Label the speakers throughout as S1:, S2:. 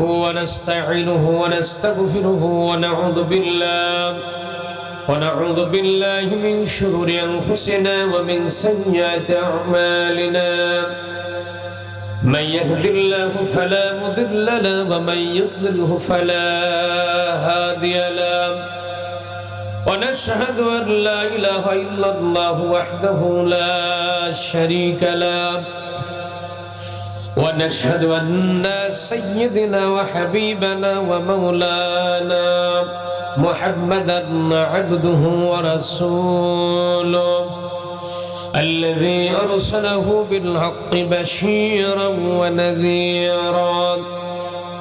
S1: ونستعينه ونستغفره ونعوذ بالله من شرور أنفسنا ومن سيئات أعمالنا من يهد الله فلا مضل له ومن يضلله فلا هادي له ونشهد أن لا إله إلا الله وحده لا شريك له ونشهد أن سيدنا وحبيبنا ومولانا محمدا عبده ورسوله الذي أرسله بالحق بشيرا ونذيرا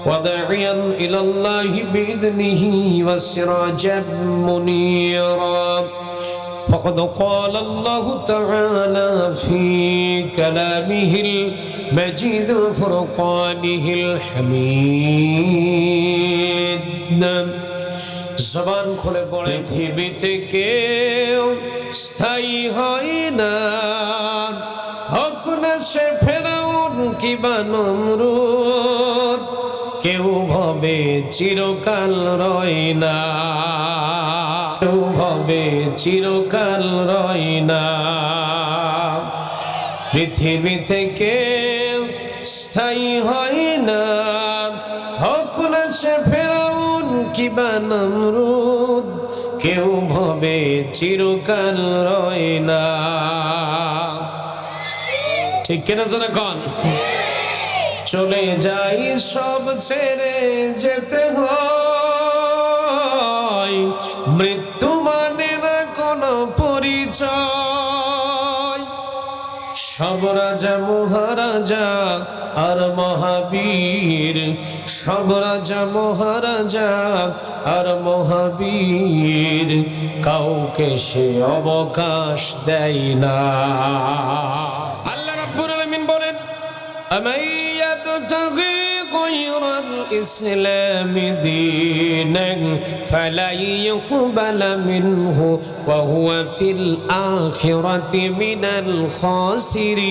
S1: وداعيا إلى الله بإذنه وسراجا منيرا فقد قال الله تعالى في كلامه المجيد وفرقانه الحميد জবান খুলে পড়ে পৃথিবীতে কেউ স্থায়ী হয় না, হোক না সে ফেরাউন কিংবা নমরুদ, কেউ ভবে চিরকাল রয় না, কেউ ভবে চিরকাল রয় না। পৃথিবীতে কেউ স্থায়ী হয় না, হোক না সে ফেরাউন কিংবা নমরুদ, কেউ ভবে চিরকাল রয় না। ঠিক কিনা জোরে কন? চলে যাই সব ছেড়ে যেতে হয়, মৃত্যু মানে না কোনো পরিচয়। সব রাজা মহারাজা আর মহাবীর, সব রাজা মহারাজা আর মহাবীর, কাউকে সে অবকাশ দেয় না। আল্লাহ রাব্বুল আলামিন বলেন, আমান ইয়াবতাগি গায়রাল ইসলামি দীনান ফালা ইউকবালা মিনহু ওয়া হুয়া ফিল আখিরাতি মিনাল খাসিরিন।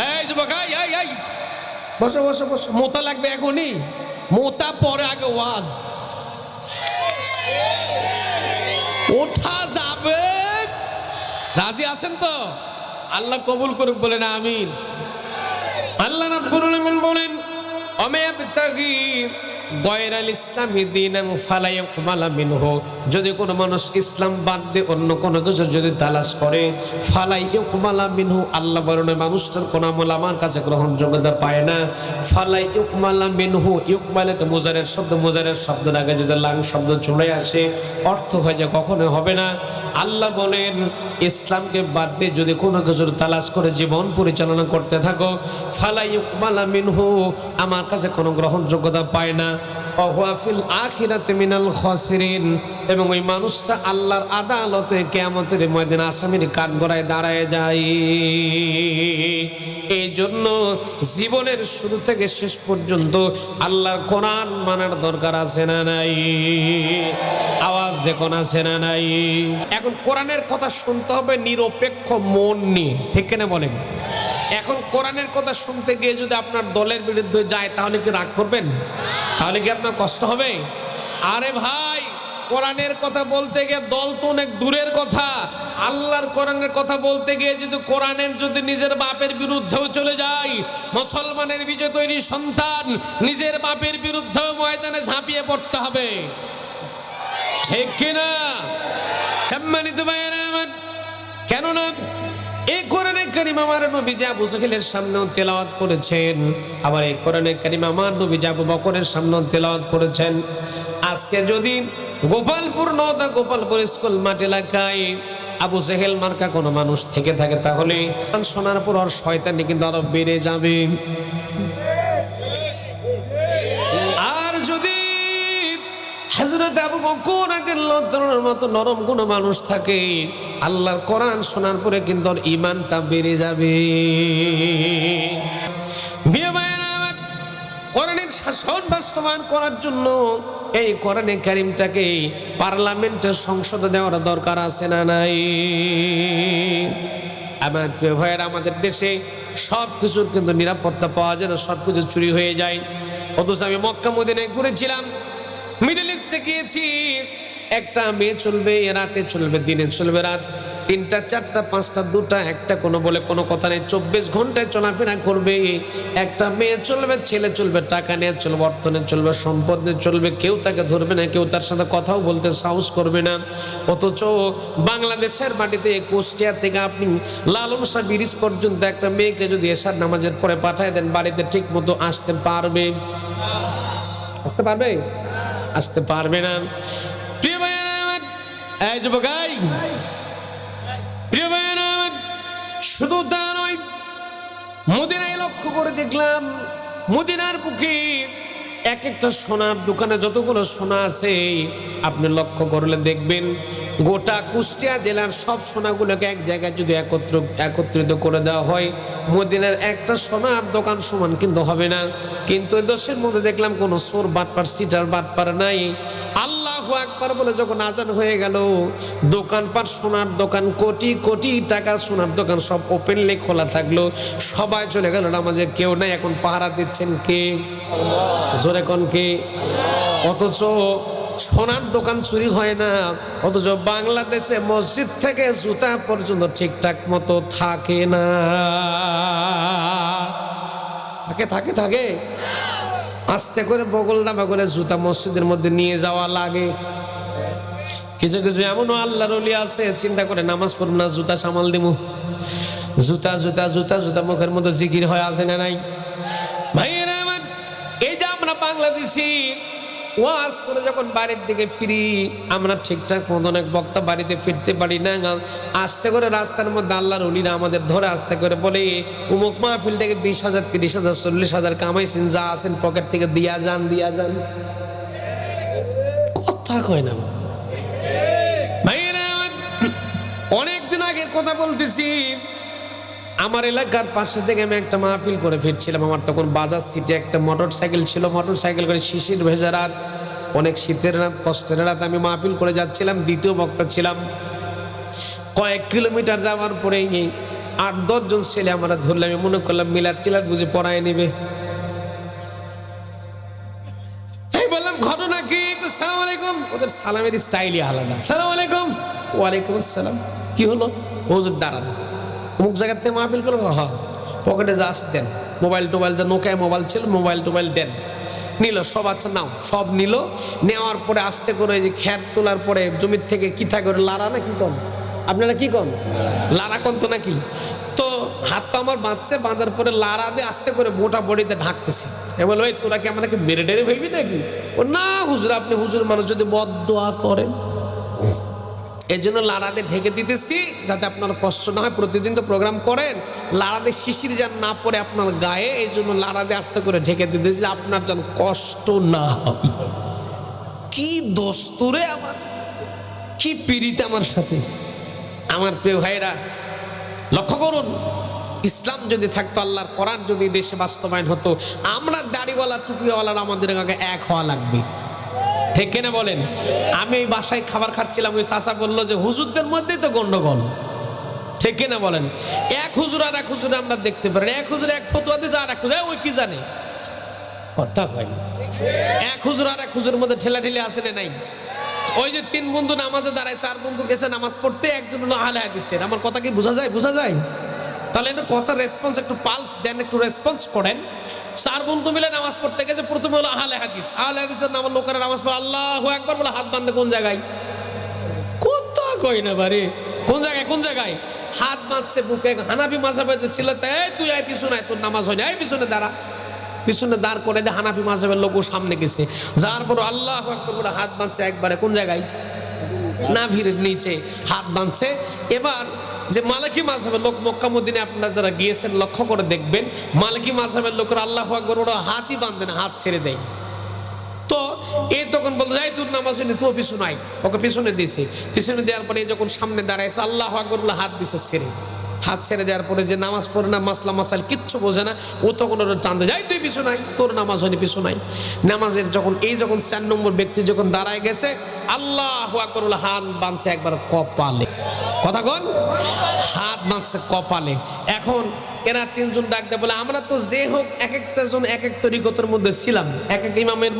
S1: এই যুবক, এই বসো বসো বসো, মোতা লাগবে এখনই, মোতা পরে আগে ওয়াজ। ওঠা যাবে, রাজি আছেন তো? আল্লাহ কবুল করুক, বলেন আমিন। আল্লাহ রাব্বুল আলামিন বলেন, অমায়াবতাগি গায়রাল ইসলামি দীনান ফালা ইউকবালা মিনহু, যদি কোনো মানুষ ইসলাম বাদ দিয়ে অন্য কোনো কিছু যদি তালাশ করে, ফালা ইউকবালা মিনহু, আল্লাহ বলেন মানুষটার কোনো আমল আমার কাছে গ্রহণযোগ্যতা পায় না। ফালা ইউকবালা মিনহু, ইউকবাল এটা মুজারের শব্দ, মুজারের শব্দের আগে যদি লাং শব্দ চলে আসে অর্থ হয়ে যায় কখনো হবে না। আল্লাহ বলেন ইসলামকে বাদ দিয়ে যদি কোনো কিছুর তালাশ করে জীবন পরিচালনা করতে থাকো, ফালা ইউকবালা মিনহু, আমার কাছে কোনো গ্রহণযোগ্যতা পায় না। ওয়া ফিল আখিরাতি মিনাল খাসিরিন, এবং ওই মানুষটা আল্লাহর আদালতে কিয়ামতের ময়দানে আসামির কাঠগড়ায় দাঁড়ায় যায়। এই জন্য জীবনের শুরু থেকে শেষ পর্যন্ত আল্লাহর কোরআন মানার দরকার আছে না নাই? আওয়াজ দেখুন, আছে না নাই? এখন কোরআনের কথা শুনতে হবে নিরপেক্ষ মন নিয়ে, ঠিক কিনা বলেন? এখন কোরআনের কথা শুনতে গিয়ে যদি আপনার দলের বিরুদ্ধে যায় তাহলে কি রাগ করবেন? তাহলে কি আপনার কষ্ট হবে? আরে ভাই, কোরআনের কথা বলতে গিয়ে দল তো অনেক দূরের কথা, আল্লাহর কোরআনের কথা বলতে গিয়ে যদি কোরআনের যদি নিজের বাপের বিরুদ্ধেও চলে যায়, মুসলমানের বিজয় তৈরি সন্তান নিজের বাপের বিরুদ্ধেও ময়দানে ঝাঁপিয়ে পড়তে হবে, ঠিক কিনা? সম্মানিত ভাইয়েরা আমার, কেননা এই কোরআনে কারীম আমার নবী আবু জাহেলের সামনেও তেলাওয়াত করেছেন, আবার এই কোরআনে কারীম আমার নবী আবু বকরের সামনেও তেলাওয়াত করেছেন। আজকে যদি গোপালপুর নওদা গোপালপুর স্কুল মাঠ এলাকায় আবু জাহেল মার্কা কোনো মানুষ থেকে থাকে, তাহলে শোনার পর আর শয়তানি কিন্তু আরো বেড়ে যাবে। আর যদি হযরত আবু বকর রাদিয়াল্লাহু মতো নরম কোনো মানুষ থাকে, আল্লাহর কোরআন শোনার পরে কিন্তু ঈমানটা বেড়ে যাবে। কোরআনের শাসন বাস্তবায়ন করার জন্য এই কোরআনে কারীমটাকে পার্লামেন্টের সংসদে দেওয়ার দরকার আছে না নাই? আমার প্রিয় ভাইয়েরা, আমাদের দেশে সব কিছুর কিন্তু নিরাপত্তা পাওয়া যায় না, সব কিছু চুরি হয়ে যায়। অথচ আমি মক্কা মদিনায় ঘুরেছিলাম, মিডল ইস্টে গিয়েছি, একটা মেয়ে চলবে রাতে, চলবে দিনে, চলবে রাত, 3টা 4টা 5টা 2টা 1টা, কোনো বলে কোনো কথা নেই, 24 ঘন্টায় চলাফেরা করবে। একটা মেয়ে চলবে, ছেলে চলবে, টাকা নিয়ে চলবে, অর্থ নিয়ে চলবে, সম্পদ নিয়ে চলবে, কেউ তাকে ধরবে না, কেউ তার সাথে কথাও বলতে সাহস করবে না। অথচ বাংলাদেশের মাটিতে কুষ্টিয়া থেকে আপনি লালন শাহ ব্রিজ পর্যন্ত একটা মেয়েকে যদি এশার নামাজের পরে পাঠায় দেন, বাড়িতে ঠিক মতো আসতে পারবে? আসতে পারবে? আসতে পারবে না। প্রিয় ভাইয়েরা আমার, এই যুবকাই, প্রিয় ভাইয়েরা আমার, শুধু তা নয়, মদিনায় লক্ষ্য করে দেখলাম, মদিনার বুকে এক একটা সোনার দোকানে যতগুলো সোনা আছে, আপনি লক্ষ্য করলে দেখবেন গোটা কুষ্টিয়া জেলার সব সোনাগুলোকে এক জায়গায় যদি একত্রিত করে দেওয়া হয়, মদিনার একটা সোনার দোকান সমান কিন্তু হবে না। কিন্তু দেশের মধ্যে দেখলাম কোনো চোর বাটপার, সিটার বাটপার নাই। আল্লাহু আকবার বলে যখন আজান হয়ে গেল, দোকানপাট, সোনার দোকান, কোটি কোটি টাকা সোনার দোকান সব ওপেনলি খোলা থাকলো, সবাই চলে গেল নামাজে, কেউ নাই। এখন পাহারা দিচ্ছেন কে? জোরে কোন কে? অথচ সোনার দোকান চুরি হয় না। অথচ বাংলাদেশে মসজিদ থেকে জুতা পর্যন্ত ঠিকঠাক মতো থাকে না। থাকে থাকে আস্তে করে বগল দাবা করে জুতা মসজিদের মধ্যে নিয়ে যাওয়া লাগে। কিছু কিছু এমনও আল্লাহর ওলি আছে, চিন্তা করে নামাজ পড়ব না, জুতা সামাল দিব, জুতা জুতা জুতা জুতা মুখের মধ্যে জিকির হয়, আছে না নাই? ভাইয়েরা আমার, এই যে আমরা বাংলাদেশি ওয়াজ করে যখন বাড়ির দিকে ফিরি, আমরা ঠিকঠাক মতো অনেক বক্তা বাড়িতে ফিরতে পারি না। আস্তে করে রাস্তার মধ্যে আল্লাহর ওলিরা আমাদের ধরে আস্তে করে বলে, উমুক মাহফিল থেকে 20,000 30,000 40,000 কামাইছেন, যা আছেন পকেট থেকে দিয়া যান, দিয়া যান। কথা কয় না ভাইয়েরা আমার। অনেকদিন আগের কথা বলতেছি, আমার এলাকার পাশে থেকে আমি একটা মাহফিল করে ফিরছিলাম। আমার তখন বাজাজ সিটি একটা মোটর সাইকেল ছিল, মোটর সাইকেল করে শিশির ভেজা রাত, অনেক শীতের রাত, কষ্টের রাত, আমি মাহফিল করে যাচ্ছিলাম, দ্বিতীয় বক্তা ছিলাম। কয়েক কিলোমিটার যাওয়ার পরে 8-10 জন ছেলে আমরা ধরলাম, আমি মনে করলাম মিলাদ টিলাদ বুঝে পড়ায় নেবে। আমি বললাম ঘটনা কি? সালাম আলাইকুম। ওদের সালামের স্টাইলই আলাদা। সালাম আলাইকুম। ওয়ালাইকুম আসসালাম। কি হলো? হুজুর দাঁড়ান, অমুক জায়গার থেকে মাহফিল করবো। হ্যাঁ, পকেটে যা আছে দেন, মোবাইল টোবাইল, যা নোকিয়া মোবাইল ছিল, মোবাইল টোবাইল দেন। নিল সব, আচ্ছা নাও, সব নিল। নেওয়ার পরে আস্তে করে যে খ্যাত তোলার পরে জমির থেকে কি থাকে, লারা না কি কম, আপনারা কি কম, লারা কম তো নাকি? তো হাত তো আমার বাঁধছে, বাঁধার পরে লারা দিয়ে আস্তে করে মোটা বডিতে ঢাকতেছি। এবার ওই তোরা কি আমাকে মেরে টেরে ফেলবি নাকি? ও না হুজুর, আপনি হুজুর মানুষ, যদি বদদোয়া করেন এই জন্য লাড়াতে ঢেকে দিতেছি, যাতে আপনার কষ্ট না হয়। প্রতিদিন তো প্রোগ্রাম করেন, লাড়াতে শিশির যেন না পড়ে আপনার গায়ে, এই জন্য লাড়াতে আস্তে করে ঢেকে দিতেছি, আপনার যেন কষ্ট না হয়। কি দোস্তুরে আমার, কি পীড়িত আমার সাথে। আমার প্রিয় ভাইরা, লক্ষ্য করুন, ইসলাম যদি থাকতো, আল্লাহর কোরআন যদি দেশে বাস্তবায়ন হতো, আমরা দাড়িওয়ালা টুপিওয়ালার আমাদের আগে এক হওয়া লাগবে। ঠিক কিনা বলেন? আমি এই বাসায় খাবার খাচ্ছিলাম, ওই চাচা বললো যে হুজুরদের মধ্যেই তো গন্ডগোল। ঠিক কিনা বলেন? এক হুজুর আর এক হুজুরে আমরা দেখতে পারি, এক হুজুর এক ফতুয়া দিয়েছে, আর এক হুজুর ওই কি জানে, কথা হয় না। এক হুজুর আর এক হুজুরের মধ্যে ঠেলাঠেলি আছে না নাই? ওই যে 3 বন্ধু নামাজে দাঁড়ায়, 4 বন্ধু গেছে নামাজ পড়তে, একজন হলো আহলে হাদিসের। আমার কথা কি বোঝা যায়? বোঝা যায়? তাহলে একটু কথা রেসপন্স, একটু পালস দেন, একটু রেসপন্স করেন। 4 বন্ধু মিলে নামাজ পড়তে গেছে, প্রথমে হলো আহলে হাদিস। আহলে হাদিসের নাম লোকেরা নামাজ পড়ে আল্লাহু আকবার বলে হাত বাঁধে কোন জায়গায়? কথা কই না বারে, কোন জায়গায়? কোন জায়গায় হাত বাঁধছে? বুকে। হানাফি মাযহাবের যে ছিল, তাই তুই আয় পিছনে আয়, তোর নামাজ হয় না, এই পিছনে দাঁড়া। পিছনে দাঁড় করে দে, হানাফি মাযহাবের লোক সামনে গেছে, যার পর আল্লাহু আকবার বলে হাত বাঁধছে একবারে। কোন জায়গায়? নাভির নিচে হাত বাঁধছে। এবার যে মালিকি মাযহাবের লোক, মক্কা মদিনায় আপনারা যারা গিয়েছেন লক্ষ্য করে দেখবেন, মালিকি মাযহাবের লোকেরা আল্লাহু আকবার ওরা হাতই বাঁধে না, হাত ছেড়ে দেয়। তো এ তখন বলতে যাই, তোর নামাজ হয়নি, তুই পিছনে আয়। ওকে পিছনে দিয়েছে, পিছনে দেওয়ার পরে যখন সামনে দাঁড়াইছে, আল্লাহু আকবার বলে হাত দিছে ছেড়ে, হাত ছেড়ে দেওয়ার পরে যে নামাজ পড়ে না, মাসলা মাসাল কিচ্ছু বোঝে না, ও তখন ওরা টানতে যাই তুই পিছু নাই, তোর নামাজ হয়নি, পিছু নাই। নামাজের যখন 4 নম্বর ব্যক্তি যখন দাঁড়ায় গেছে, আল্লাহু আকবার বলে হাত বাঁধছে একবার কপালে। কথা কন, হাত বাঁধছে কপালে। এখন এরা 3 জন ডাক দেয় বলে আমরা তো যে হোক এক একটা জন এক এক তরিকতের মধ্যে ছিলাম, এক এক ইমামের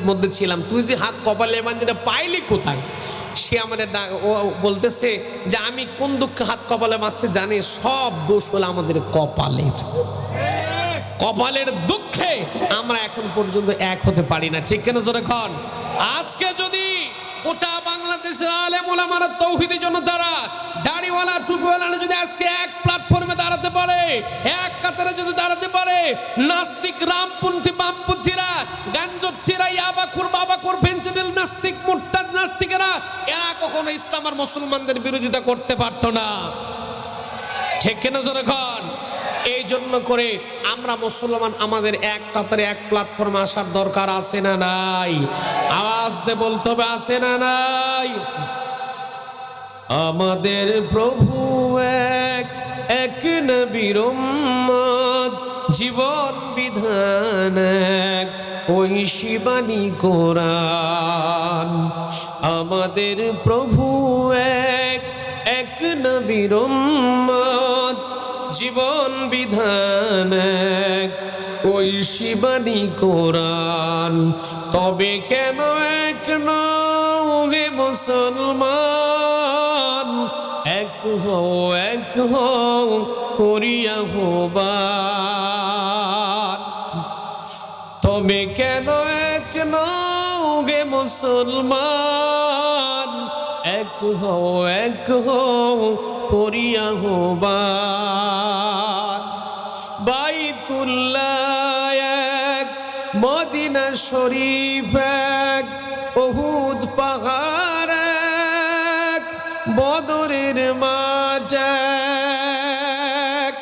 S1: মধ্যে ছিলাম, তুই যে হাত কপালে বাঁধিটা পাইলি কোথায়? সে আমাদের ও বলতেছে যে আমি কোন দুঃখে হাত কপালে বাঁধছে জানি, সব দোষ হলো আমাদের কপালের। কপালের দুঃখে আমরা এখন পর্যন্ত এক হতে পারি না। ঠিক কেন জোরে কন? আজকে যদি গোটা বাংলাদেশের আলেম ওলামারা তৌহিদি জনতারা দাড়িওয়ালা টুপিওয়ালা যদি আজকে এক প্ল্যাটফর্মে দাঁড়াতে পারে, এক কাতারে যদি দাঁড়াতে পারে, নাস্তিক রামপন্থী বামপন্থীরা, গাঞ্জট্টিরা, ইয়াবাখুর বাবাখুর ফেন্সিডিল নাস্তিক মুরতাদ নাস্তিকেরা এরা কখনো ইসলাম আর মুসলমানদের বিরোধিতা করতে পারতো না। ঠিক কেনা জোরে কন? এই জন্য করে আমরা মুসলমান আমাদের এক কাতারে এক প্ল্যাটফর্মে আসার দরকার আছে না নাই? আওয়াজ দিয়ে বলতে হবে, আছে না নাই? আমাদের প্রভু এক, এক নবীর উম্মত, জীবন বিধান এক, ওই শিবানী কোরআন। আমাদের প্রভু এক, এক নবীর উম্মত, জীবন বিধান এক, ওই শিবানী কোরআন। তবে কেন এক নও হে মুসলমান, এক হও করিয়া আহ্বান। তবে কেন এক নও হে মুসলমান, এক হও করিয়া আহ্বান। বাইতুল্লাহ এক, মদিনা শরীফ এক, উহুদ পাহাড় এক, বদরের মাঠ এক।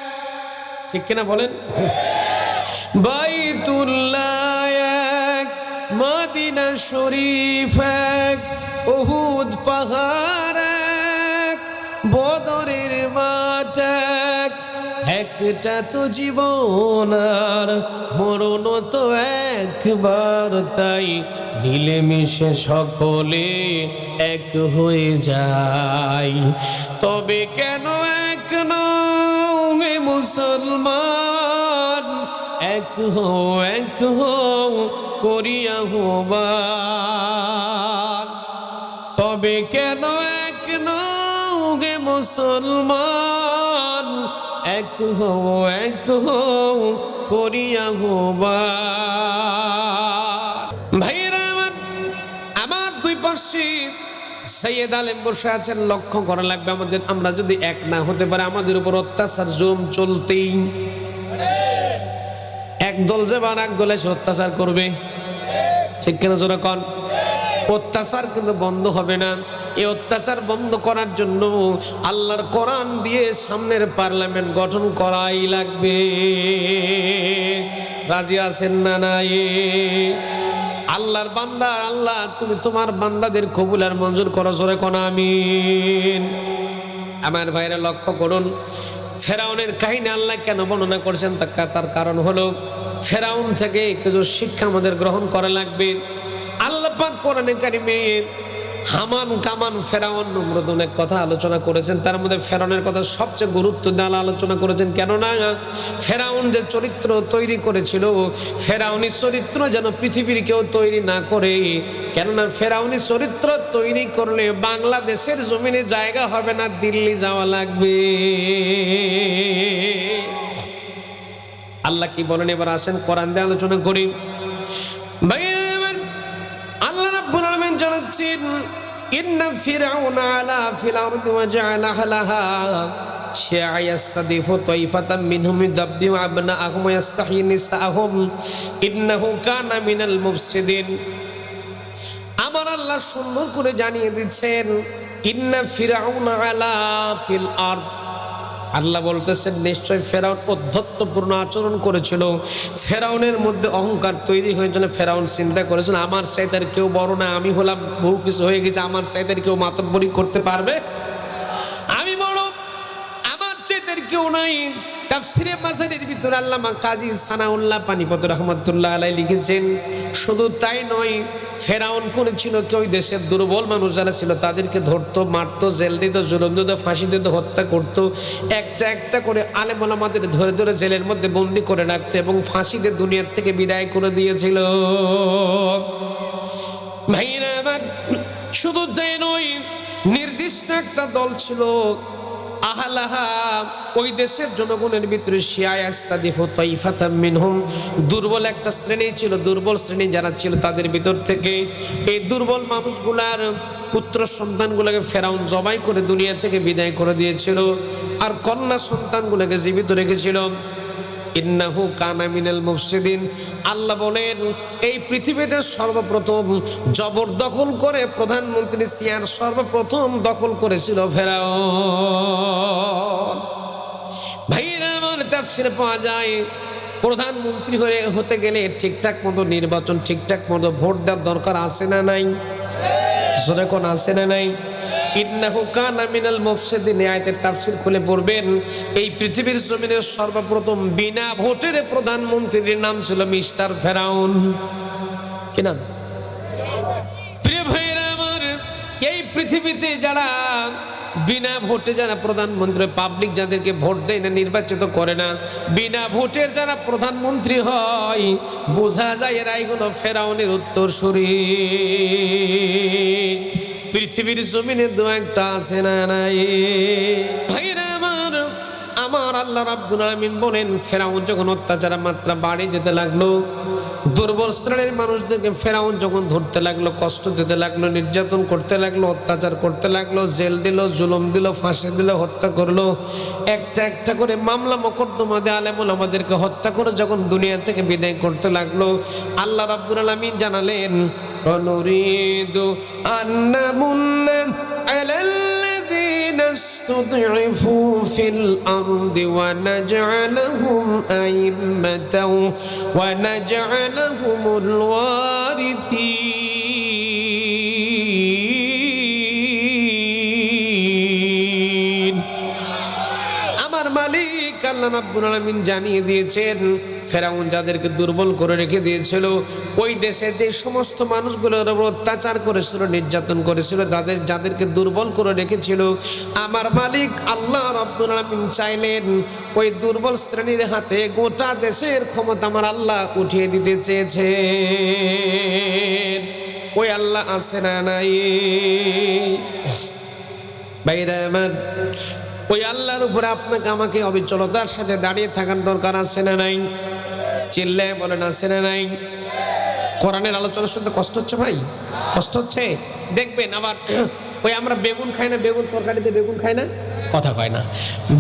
S1: ঠিক কিনা বলেন? বাইতুল্লাহ এক, মদিনা শরীফ এক, উহুদ পাহাড় এক, বদরের মাঠ এক। একটা তো জীবন আর মরণ তো একবার, তাই মিলেমিশে সকলে এক হয়ে যায়। তবে কেন এক নও হে মুসলমান, এক হও করিয়া আহ্বান। তবে কেন এক নও হে মুসলমান, এক হও করিয়া আহ্বান। ভাইয়েরা আমার, আমার দুই পাশে সৈয়দ আলেম বসে আছেন, লক্ষ্য করা লাগবে আমাদের। আমরা যদি এক না হতে পারে, আমাদের উপর অত্যাচার জম চলতেই। এক দল যাবে আর এক দল এসে অত্যাচার করবে। ঠিক কেন জোরে কন? অত্যাচার কিন্তু বন্ধ হবে না। এই অত্যাচার বন্ধ করার জন্য আল্লাহর কোরআন দিয়ে সামনের পার্লামেন্ট গঠন করাই লাগবে। রাজি আছেন না নাই? আল্লাহর বান্দা, আল্লাহ তুমি তোমার বান্দাদের কবুল আর মঞ্জুর করো, জোরে কোন আমিন। আমার ভাইরা লক্ষ্য করুন, ফেরাউনের কাহিনী আল্লাহ কেন বর্ণনা করছেন তার কারণ হলো ফেরাউন থেকে কিছু শিক্ষা আমাদের গ্রহণ করা লাগবে। আল্লাহ পাক কোরআনে কারিমে হামান কামান ফেরাউন নমরুদ অনেক কথা আলোচনা করেছেন, তার মধ্যে ফেরাউনের কথা সবচেয়ে গুরুত্ব দিয়ে আলোচনা করেছেন। কেননা ফেরাউন যে চরিত্র তৈরি করেছিল, ফেরাউনি চরিত্র যেন পৃথিবীর কেউ তৈরি না করে। কেননা ফেরাউনি চরিত্র তৈরি করলে বাংলাদেশের জমিনে জায়গা হবে না, দিল্লি যাওয়া লাগবে। আল্লাহ কি বলেন এবার আসেন কোরআন দিয়ে আলোচনা করি। ভাই আল্লাহ রাব্বুল আলামিন জানাচ্ছেন, ইন্না ফিরআউনা আলা ফিল আরদি ওয়া জাআলা আহলাহা শিয়া ইয়াস্তাদিফু তাইফাতাম মিনহুম ইউযাব্বিহু আবনাআহুম ওয়া ইস্তাহয়ি নিসাআহুম ইন্নাহু কানা মিনাল মুফসিদিন। আমার আল্লাহ সুন্দর করে জানিয়ে দিচ্ছেন, ইন্না ফিরআউনা আলা ফিল আরদ। আল্লাহ বলতেছেন নিশ্চয় ফেরাউন অধ্যত্বপূর্ণ আচরণ করেছিল। ফেরাউনের মধ্যে অহংকার তৈরি হয়েছিল। ফেরাউন চিন্তা করেছিল আমার চাইতে কেউ বড় না, আমি হলাম বহু কিছু হয়ে গেছে, আমার চাইতে কেউ মাতব্বরি করতে পারবে, আমি বড়, আমার চাইতে নাই। তাফসিরে মাজারির ভিতরে আল্লামা কাজী সানাউল্লাহ পানিপত রহমতুল্লাহ আলাইহি লিখেছেন, শুধু তাই নয়, ফেরাউন করেছিল কি ওই দেশের দুর্বল মানুষ যারা ছিল তাদেরকে ধরতো, মারতো, জেল দিত, জুলুম দিত, ফাঁসি দিত, হত্যা করতো। একটা একটা করে আলেম ওলামাদের ধরে ধরে জেলের মধ্যে বন্দি করে রাখতো এবং ফাঁসি দিয়ে দুনিয়ার থেকে বিদায় করে দিয়েছিল। ভাইরা আমার, শুধু তাই নয়, নির্দিষ্ট একটা দল ছিল আহলাহা, ওই দেশের জনগণের ভিতরে শিয়ায়াস্তাদিফু তাইফাতাম মিনহুম, দুর্বল একটা শ্রেণী ছিল। দুর্বল শ্রেণী যারা ছিল তাদের ভিতর থেকে এই দুর্বল মানুষগুলার পুত্র সন্তানগুলোকে ফেরাউন জবাই করে দুনিয়া থেকে বিদায় করে দিয়েছিল, আর কন্যা সন্তানগুলোকে জীবিত রেখেছিল। ইন্নাহু কানা মিনাল মুফসিদিন। আল্লাহ বলেন, এই পৃথিবীতে সর্বপ্রথম জবরদখল করে প্রধানমন্ত্রী চেয়ার সর্বপ্রথম দখল করেছিল ফেরাউন। ভাইরা আমার, তাফসিরে পাওয়া যায় প্রধানমন্ত্রী হতে গেলে ঠিকঠাক মতো নির্বাচন, ঠিকঠাক মতো ভোট দেওয়ার দরকার আছে না নাই? জোরে কোন আছে না নাই? ইন্নাহু কানা মিনাল মুফসিদিন আয়াতের তাফসীর খুলে পড়বেন, এই পৃথিবীর জমিনে সর্বপ্রথম বিনা ভোটের প্রধানমন্ত্রীর নাম ছিল মিস্টার ফেরাউন। কি নাম? প্রিয় ভাইরা আমার, এই পৃথিবীতে যারা বিনা ভোটে যারা প্রধানমন্ত্রী, পাবলিক যাদেরকে ভোট দেয় না, নির্বাচিত করে না, বিনা ভোটের যারা প্রধানমন্ত্রী হয়, বোঝা যায় এরাই হলো ফেরাউনের উত্তরসূরি। পৃথিবীর জমিনে দু একটা আছে না নাই? ভাইরা আমার, আমার আল্লাহ রাব্বুল আলামিন বলেন, ফেরাউন যখন অত্যাচারের মাত্রা বাড়িয়ে দিতে লাগলো, দুর্বল শ্রেণীর মানুষদেরকে ফেরাউন যখন ধরতে লাগলো, কষ্ট দিতে লাগলো, নির্যাতন করতে লাগলো, অত্যাচার করতে লাগলো, জেল দিল, জুলুম দিল, ফাঁসি দিল, হত্যা করলো, একটা একটা করে মামলা মোকদ্দমা দিয়ে আলেমুল আমাদেরকে হত্যা করে যখন দুনিয়া থেকে বিদায় করতে লাগলো, আল্লাহ রাব্বুল আলামিন জানালেন, অনুরিদু আন্নামুন্না আলাল্লাযীনা ইসতুদঈফু ফিল আরদি ওয়া নাজআলাহুম আইম্মাতাও ওয়া নাজআলাহুমুল ওয়ারিসিন। আমার মালিক আল্লাহ রাব্বুল আলামিন জানিয়ে দিয়েছেন, ফেরাউন যাদেরকে দুর্বল করে রেখে দিয়েছিল, ওই দেশে যে সমস্ত মানুষগুলোর উপর অত্যাচার করেছিল, নির্যাতন করেছিল, যাদেরকে দুর্বল করে রেখেছিল, আমার মালিক আল্লাহ রাব্বুল আলামিন চাইলেন ওই দুর্বল শ্রেণীর হাতে গোটা দেশের ক্ষমতা আমার আল্লাহ উঠিয়ে দিতে চেয়েছেন। ওই আল্লাহ আছে না নাই? ভাইরা আমার, ওই আল্লাহর উপরে আপনাকে আমাকে অবিচলতার সাথে দাঁড়িয়ে থাকার দরকার আছে না নাই? চিল্লায় বলেন, আছে না নাই? কোরআনের আলোচনা শুনতে কষ্ট হচ্ছে ভাই? কষ্ট হচ্ছে? দেখবেন আবার ওই আমরা বেগুন খাই না, বেগুন তরকারিতে বেগুন খাই না, কথা কয় না।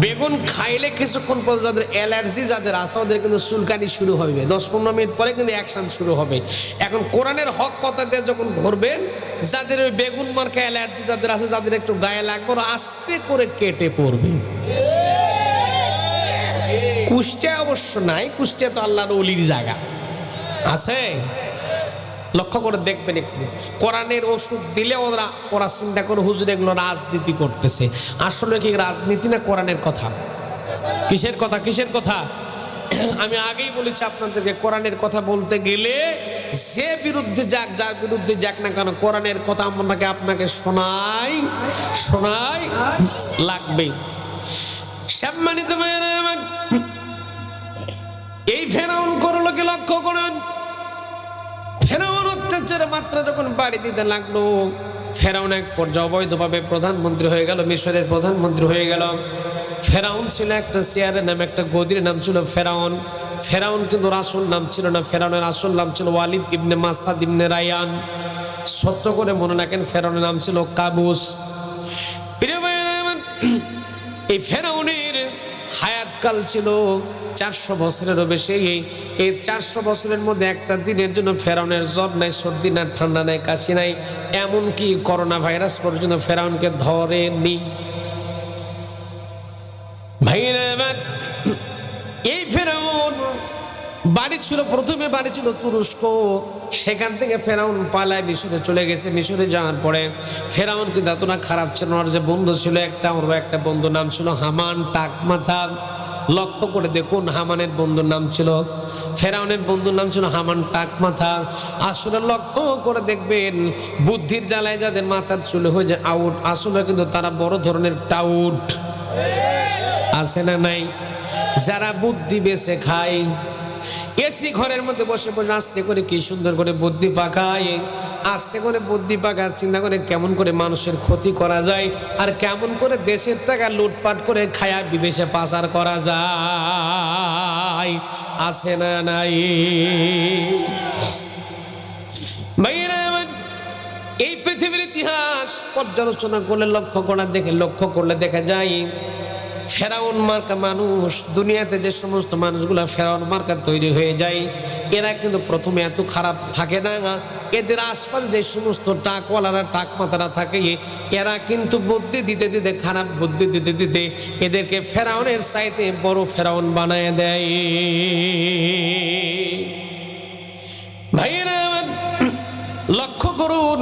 S1: বেগুন খাইলে কিছুক্ষণ পর যাদের অ্যালার্জি যাদের আছে ওদের কিন্তু চুলকানি শুরু হবে, 10-15 মিনিট পরে কিন্তু অ্যাকশন শুরু হবে। এখন কোরআনের হক কথা দিয়ে যখন ধরবেন, যাদের ওই বেগুন মার্কা অ্যালার্জি যাদের আছে, যাদের একটু গায়ে লাগবে, ওরা আস্তে করে কেটে পড়বে। কুষ্টিয়া অবশ্য নাই, কুষ্টিয়া তো আল্লাহর ওলির জায়গা আছে। লক্ষ্য করে দেখবেন একটু, কোরআনের ওষুধ দিলে ওরা চিন্তা করে হুজুর এগুলো রাজনীতি করতেছে। আসলে কি রাজনীতি না কোরআনের কথা? কিসের কথা? কিসের কথা? আমি আগেই বলেছি আপনাদেরকে, কোরআনের কথা বলতে গেলে যে বিরুদ্ধে যাক, যার বিরুদ্ধে যাক না কেন, কোরআনের কথা আপনাকে শোনাই লাগবে। সম্মানিত ভাইরা আমার, এই ফেরাউন করলো কি লক্ষ্য করেন? ফেরাউন অত্যাচারের মাত্রা যখন বাড়ি দিতে লাগলো, ফেরাউন এক পর্যায়ে অবৈধভাবে প্রধানমন্ত্রী হয়ে গেল, মিশরের প্রধানমন্ত্রী হয়ে গেল। ফেরাউন ছিল একটা চেয়ারের নাম, একটা গদির নাম ছিল ফেরাউন। ফেরাউন কিন্তু আসল নাম ছিল না, ফেরাউনের আসল নাম ছিল ওয়ালিদ ইবনে মাসাদ ইবনে রায়ান। সত্য করে মনে রাখেন, ফেরাউনের নাম ছিল কাবুস। প্রিয় ভাইরা আমার, এই ফেরাউনের হায়াতকাল ছিল 400 বছরেরও বেশি। এই 400 বছরের মধ্যে একটা দিনের জন্য ফেরাউনের জ্বর নাই, সর্দি না, ঠান্ডা নাই, কাশি নাই, এমনকি করোনা ভাইরাস পর্যন্ত ফেরাউনকে ধরেনি। ভাইরা আমার, এই ফেরাউন বাড়ি ছিল, প্রথমে বাড়ি ছিল তুরস্ক, সেখান থেকে ফেরাউন পালায় মিশরে চলে গেছে। মিশরে যাওয়ার পরে ফেরাউন কিন্তু এতটা খারাপ ছিল, ওর যে বন্ধু ছিল একটা, ওর একটা বন্ধু নাম ছিল হামান টাক মাথা। লক্ষ্য করে দেখুন, হামানের বন্ধুর নাম ছিল, ফেরাউনের বন্ধুর নাম ছিল হামান টাক মাথা। আসলে লক্ষ্য করে দেখবেন, বুদ্ধির জ্বালায় যাদের মাথার চুল হয়ে যায় আউট, আসলে কিন্তু তারা বড় ধরনের টাউট। আছে না নাই? যারা বুদ্ধি বেছে খায়, এসি ঘরের মধ্যে বসে বসে আস্তে করে কি সুন্দর করে বুদ্ধি পাকায়, আস্তে করে বুদ্ধি পাকার চিন্তা করে কেমন করে মানুষের ক্ষতি করা যায়, আর কেমন করে দেশের টাকা লুটপাট করে খায়া বিদেশে পাচার করা যায়। আছে না নাই? ভাইরা আমার, এই পৃথিবীর ইতিহাস পর্যালোচনা করলে লক্ষ্য করলে দেখা যায়, ফেরাউন মার্কা মানুষ, দুনিয়াতে যে সমস্ত মানুষগুলো ফেরাউন মার্কা তৈরি হয়ে যায়, এরা কিন্তু প্রথমে এত খারাপ থাকে না। এদের আশপাশে যে সমস্ত টাকওয়ালারা, টাক মাথারা থাকে, এরা কিন্তু বুদ্ধি দিতে দিতে, খারাপ বুদ্ধি দিতে দিতে এদেরকে ফেরাউনের চাইতে বড় ফেরাউন বানায় দেয়। ভাইয়েরা আমার, লক্ষ্য করুন,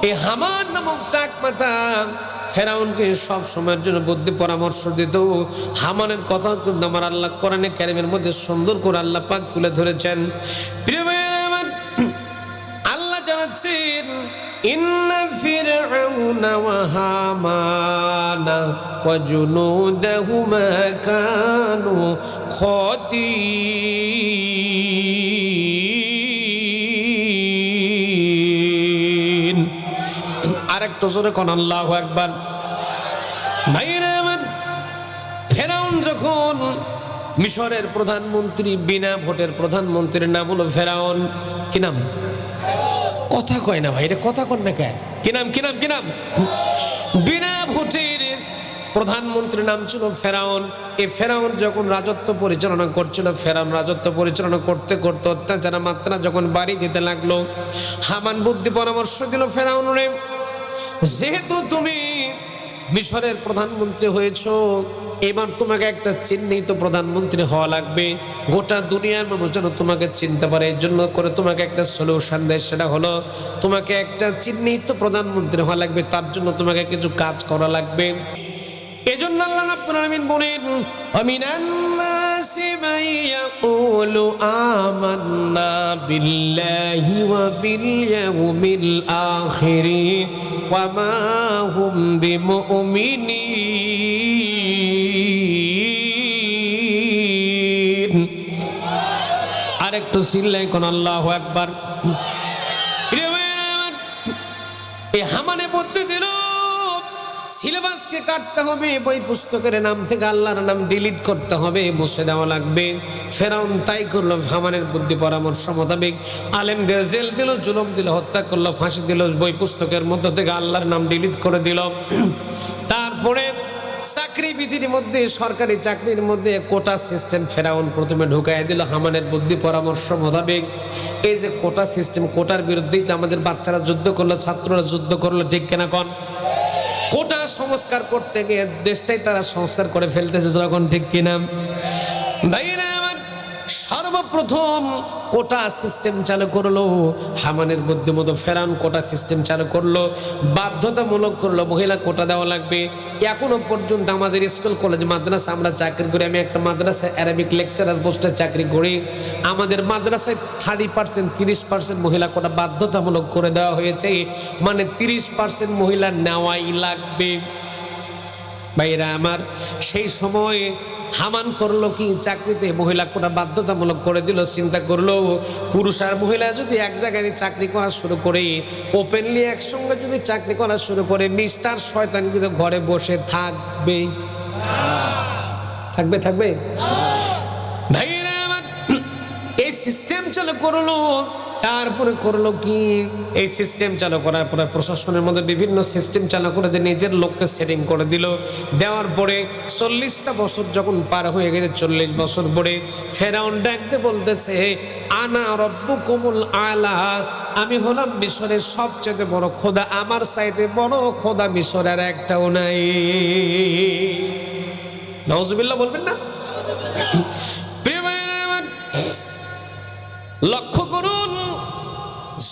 S1: এই হামান নামক টাক মাথা ফেরাউনকে সব সময়ের জন্য বুদ্ধি পরামর্শ দিত। হামানের কথা কিন্তু আমার আল্লাহ কোরআনে কারীমের মধ্যে সুন্দর করে আল্লাহ পাক তুলে ধরেছেন। প্রিয় ভাইয়েরা আমার, আল্লাহ জানাচ্ছেন, ইন্না ফিরআউনা ওয়া হামানা ওয়া জুনুদাহুমা কানু খাতিঈন। আরেকটু জোরে কোন আল্লাহু আকবার। ভাইরা আমার, ফেরাউন যখন মিশরের প্রধানমন্ত্রী, বিনা ভোটের প্রধানমন্ত্রীর নাম হলো ফেরাউন। কি নাম? কথা কয় না ভাই, এটা কথা কন না কে? কি নাম? কি নাম? কি নাম? বিনা ভোটের প্রধানমন্ত্রীর নাম ছিল ফেরাউন। এই ফেরাউন যখন রাজত্ব পরিচালনা করছিল, ফেরাউন রাজত্ব পরিচালনা করতে করতে অত্যাচার মাত্রা যখন বাড়ি দিতে লাগলো, হামান বুদ্ধি পরামর্শ দিল ফেরাউনরে, যেহেতু তুমি মিশরের প্রধানমন্ত্রী হয়েছ, এবার তোমাকে একটা চিহ্নিত প্রধানমন্ত্রী হওয়া লাগবে, গোটা দুনিয়ার মানুষ যেন তোমাকে চিনতে পারে। এই জন্য করে তোমাকে একটা সলিউশন দেয়, সেটা হলো তোমাকে একটা চিহ্নিত প্রধানমন্ত্রী হওয়া লাগবে, তার জন্য তোমাকে কিছু কাজ করা লাগবে। এজন্য আল্লাহ রাব্বুল আলামিন বলেন, আমিনান নাসি মান ইয়াকুলু আমান্না বিল্লাহি ওয়া বিল ইয়াউমিল আখির ওয়া মা হুম বিমুমিনিন। আরেকটু চিল্লাই কোন আল্লাহু আকবার। এই হামানে বুদ্ধি দিল, সিলেবাসকে কাটতে হবে, বই পুস্তকের নাম থেকে আল্লাহর নাম ডিলিট করতে হবে, মুছে দেওয়া লাগবে। ফেরাউন তাই করলো, হামানের বুদ্ধি পরামর্শ মোতাবেক আলেমদের জেল দিল, জুলুম দিল, হত্যা করলো, ফাঁসি দিল, বই পুস্তকের মধ্য থেকে আল্লাহর নাম ডিলিট করে দিল। তারপরে চাকরি বিধির মধ্যে, সরকারি চাকরির মধ্যে কোটা সিস্টেম ফেরাউন প্রথমে ঢুকাই দিল হামানের বুদ্ধি পরামর্শ মোতাবেক। এই যে কোটা সিস্টেম, কোটার বিরুদ্ধেই তো আমাদের বাচ্চারা যুদ্ধ করলো, ছাত্ররা যুদ্ধ করলো, ঠিক কেনা কন? কোটা সংস্কার করতে গিয়ে দেশটাই তারা সংস্কার করে ফেলতেছে, যখন ঠিক কিনা? ভাইরা আমার, সর্বপ্রথম কোটা সিস্টেম চালু করলো হামানের বুদ্ধিমতো ফেরাউন। কোটা সিস্টেম চালু করলো, বাধ্যতামূলক করলো, মহিলা কোটা দেওয়া লাগবে। এখনো পর্যন্ত আমাদের স্কুল, কলেজ, মাদ্রাসা আমরা চাকরি করি। আমি একটা মাদ্রাসায় অ্যারাবিক লেকচারার পোস্টে চাকরি করি। আমাদের মাদ্রাসায় 30% 30% মহিলা কোটা বাধ্যতামূলক করে দেওয়া হয়েছে, মানে 30% মহিলা নেওয়াই লাগবে। ভাইরা আমার, সেই সময় হামান করলো কি, চাকরিতে মহিলা কোটা বাধ্যতামূলক করে দিল। চিন্তা করলো, পুরুষ আর মহিলা যদি এক জায়গায় চাকরি করা শুরু করে, ওপেনলি একসঙ্গে যদি চাকরি করা শুরু করে, মিস্টার শয়তান কিন্তু ঘরে বসে থাকবে। থাকবে থাকবে ভাইরা আমার, এই সিস্টেম চালু করলো। তারপরে করলো কি, এই সিস্টেম চালু করার পরে প্রশাসনের মধ্যে বিভিন্ন সিস্টেম চালু করে দিয়ে নিজের লোককে সেটিং করে দিল। দেওয়ার পরে 40টা বছর যখন পার হয়ে গেছে, 40 বছর পরে ফেরাউন ডাকতে বলতেছে, আনা রব্বুকুমুল আলা, আমি হলাম মিশরের সবচেয়ে বড় খোদা, আমার চাইতে বড় খোদা মিশরের একটাও নাই। নাউজুবিল্লাহ বলবেন না? প্রিয় ভাইরা আমার, লক্ষ্য করুন,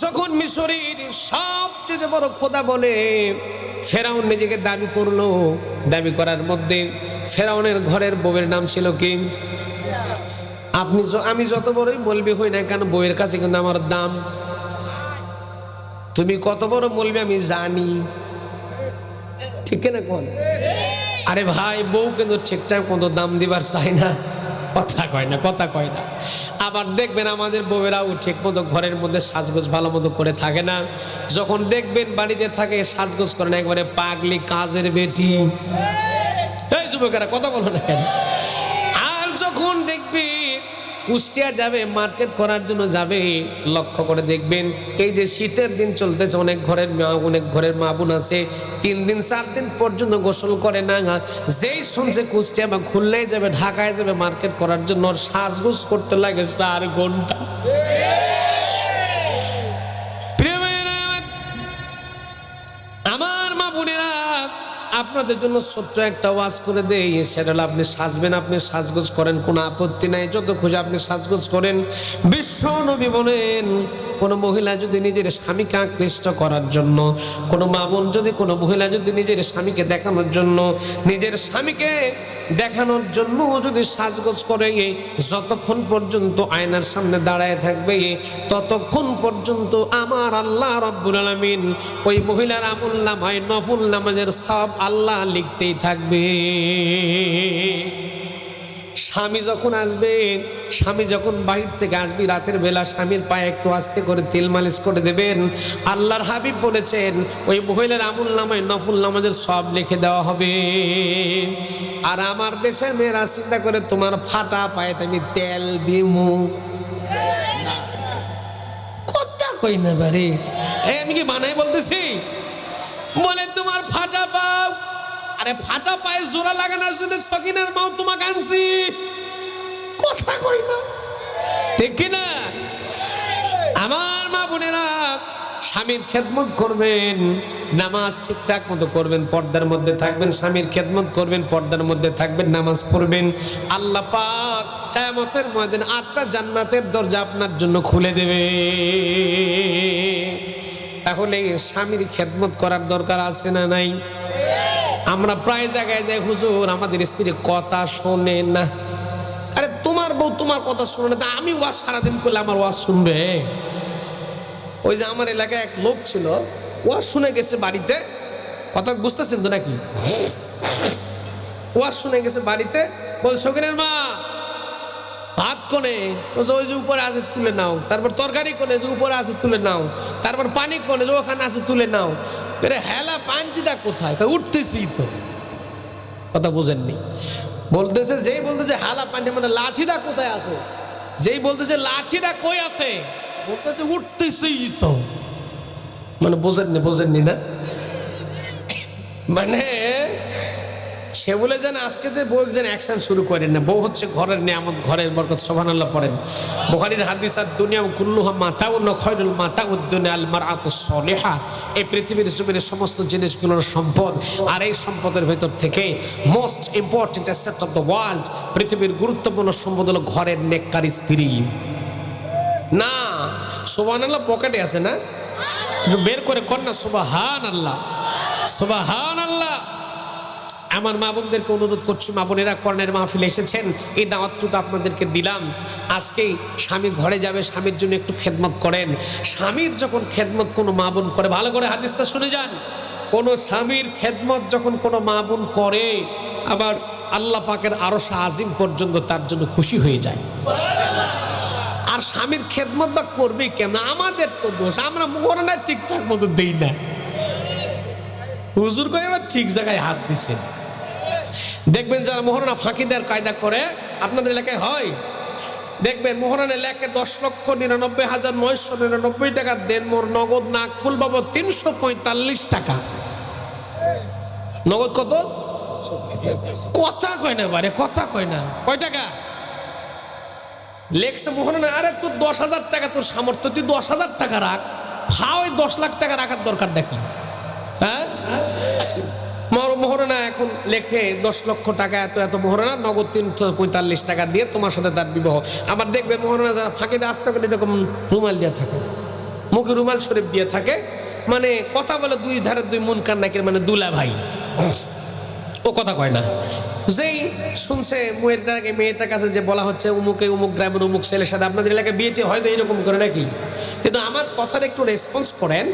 S1: যখন মিশরের সবচেয়ে বড় খোদা বলে ফেরাউন নিজেকে দাবি করলো, দাবি করার মধ্যে ফেরাউনের ঘরের বউয়ের নাম ছিল কি? আমি যত বড়ই মৌলবি হই না কেন, বউয়ের কাছে কিন্তু আমার দাম। তুমি কত বড় মৌলবি আমি জানি, ঠিক না কোন? আরে ভাই, বউ কিন্তু ঠিকঠাক মতো দাম দিবার চাই না, কথা কয় না, কথা কয় না। আবার দেখবেন আমাদের বউয়েরাও ঠিক মতো ঘরের মধ্যে সাজগোজ ভালো মতো করে থাকে না। যখন দেখবেন বাড়িতে থাকে সাজগোজ করে না, একবারে পাগলি কাজের বেটি। এই যুবকেরা কথা বলো না কেন? আর যখন দেখবি কুষ্টিয়া যাবে, মার্কেট করার জন্য যাবে, লক্ষ্য করে দেখবেন এই যে শীতের দিন চলতেছে, অনেক ঘরের মা বোন আছে 3 দিন 4 দিন পর্যন্ত গোসল করে না। যেই শুনছে কুষ্টিয়া বা খুলনায় যাবে, ঢাকায় যাবে মার্কেট করার জন্য, সাজগোজ করতে লাগে 4 ঘন্টা। আমার মা বোনেরা, আপনাদের জন্য ছোট্ট একটা ওয়াজ করে দেই, সেটা হলো আপনি সাজবেন, আপনি সাজগোজ করেন, কোনো আপত্তি নাই, যত খুঁজে আপনি সাজগোজ করেন। বিশ্ব নবী বলেন, কোনো মহিলা যদি নিজের স্বামীকে আকৃষ্ট করার জন্য, কোনো মা বোন যদি, কোনো মহিলা যদি নিজের স্বামীকে দেখানোর জন্য, নিজের স্বামীকে দেখানোর জন্য যদি সাজগোজ করে, যতক্ষণ পর্যন্ত আয়নার সামনে দাঁড়ায় থাকবে, ততক্ষণ পর্যন্ত আমার আল্লাহ রাব্বুল আলামিন ওই মহিলার আমল নামায় নফল নামাজের সব আল্লাহ লিখতেই থাকবে। স্বামী যখন আসবে, স্বামী যখন বাহির থেকে আসবি, রাতের বেলা স্বামীর পায়ে একটু আস্তে করে তেল মালিশ করে দেবেন। আল্লাহর হাবিব বলেছেন ওই মহিলার আমল নামায় নফল নামাজের সব লিখে দেওয়া হবে। আর আমার দেশের মেয়েরা চিন্তা করে, তোমার ফাটা পায়ে আমি তেল দিমু, কথা কই না বাড়ি। আমি কি বানাই বলতেছি? বলে তোমার ফাটা পাও, আরে ফাটা পায়ে জোড়া লাগানোর জন্য সকিনার মাও তোমাকে আনছি, কথা কই না, ঠিক কিনা? আমার মা বোনেরা, স্বামীর খেদমত করবেন, নামাজ ঠিকঠাক মতো করবেন, পর্দার মধ্যে থাকবেন, স্বামীর খেদমত করবেন, পর্দার মধ্যে থাকবেন, নামাজ পড়বেন। আল্লাহ পাক কিয়ামতের ময়দানে 8টা জান্নাতের দরজা আপনার জন্য খুলে দেবে। তাহলে স্বামীর খেদমত করার দরকার আছে না নাই? আমরা প্রায় জায়গায় যাই, হুজুর আমাদের স্ত্রী কথা শোনে না। আরে তোমার বউ তোমার কথা শোনে না, তা আমি ওয়াজ সারাদিন করলে আমার ওয়াজ শুনবে? ওই যে আমার এলাকায় এক লোক ছিল, ওয়াজ শুনে গেছে বাড়িতে, কথা বুঝতেছেন তো নাকি? ওয়াজ শুনে গেছে বাড়িতে, বল সকিনের মা ভাত কোনে, ওই যে উপরে আছে তুলে নাও, তারপর তরকারি কোনে, যে উপরে আছে তুলে নাও, তারপর পানি কোনে, যে ওখানে আছে তুলে নাও। হেলা পাঞ্চিটা কোথায়? উঠতেছি তো, কথা বুঝেননি? বলতেছে, যেই বলতেছে হালা পানি মানে লাঠিটা কোথায় আছে, যেই বলতেছে লাঠিটা কই আছে, বলতেছে উঠতেছি তো, মানে বোঝেননি না? মানে সে বলে যেন আজকে বউ যেন অ্যাকশন শুরু করেন না। বউ হচ্ছে ঘরের নিয়ামত, ঘরের বরকত। সুবহানাল্লাহ পড়েন। বুখারীর হাদিস, দুনিয়া কুল্লুহা মাতাউন খায়রুল মাতাউদ দুনিয়া আল মারআতুস সালিহা। এই পৃথিবীর জমিনের সমস্ত জিনিসগুলোর সম্পদ, আর এই সম্পদের ভেতর থেকে most important asset of the world, পৃথিবীর গুরুত্বপূর্ণ সম্পদ হলো ঘরের নেককার স্ত্রী। না, সুবহানাল্লাহ পকেটে আছে না, বের করে কর না সুবহানাল্লাহ, সুবহানাল্লাহ। আমার মা বোনদেরকে অনুরোধ করছি, মা বোনেরা কর্ণের মাহফিলে এসেছেন, এই দাওয়াতটুকু আপনাদেরকে দিলাম। আজকেই স্বামী ঘরে যাবে, স্বামীর জন্য একটু খেদমত করেন। স্বামীর যখন খেদমত কোনো মা বোন করে, ভালো করে হাদিসটা শুনে যান, কোনো স্বামীর খেদমত যখন কোনো মা বোন করে, আবার আল্লাহ পাকের আরশ আজিম পর্যন্ত তার জন্য খুশি হয়ে যায়। আর স্বামীর খেদমত বা করবেই কেমন? আমাদের তো দোষ, আমরা মোহরানা ঠিকঠাক মতো দেই না। হুজুর কই এবার ঠিক জায়গায় হাত দিছে। দেখবেন যারা মোহরানা ফাঁকি দেওয়ার কায়দা করে, আপনাদের এলাকায় হয়, দেখবেন মোহরানা লেখে 10,99,999 টাকা দেন মোর নগদ নাক ফুল বাবদ 345 টাকা। নগদ কত? কথা কয় না বারে, কথা কয় না। কয় টাকা লেখছে মোহরানা? আরে তোর 10,000 টাকা তোর সামর্থ্য, তুই 10,000 টাকা রাখ, ভাও 10 লাখ টাকা রাখার দরকার নাকি? হ্যাঁ, মোহরানা এখন লেখে 10 লক্ষ টাকা, এত এত মোহরানা, নগদ 345 টাকা দিয়ে তোমার সাথে তার বিবাহ। আবার দেখবেন মোহরানা যারা ফাঁকে দিয়ে আসতে পারে, এরকম রুমাল দিয়ে থাকে, মুখে রুমাল শরীফ দিয়ে থাকে, মানে কথা বলে 2 ধারে 2 মুনকার নাকির, মানে দুলা ভাই, ও কথা কয় না। যেই শুনছে মেয়েটার কাছে যে বলা হচ্ছে অমুকে অমুক গ্রামের অমুক ছেলের সাথে আপনাদের এলাকায় বিয়েটি হয়তো এরকম করে নাকি, কিন্তু আমার কথার একটু রেসপন্স করেন,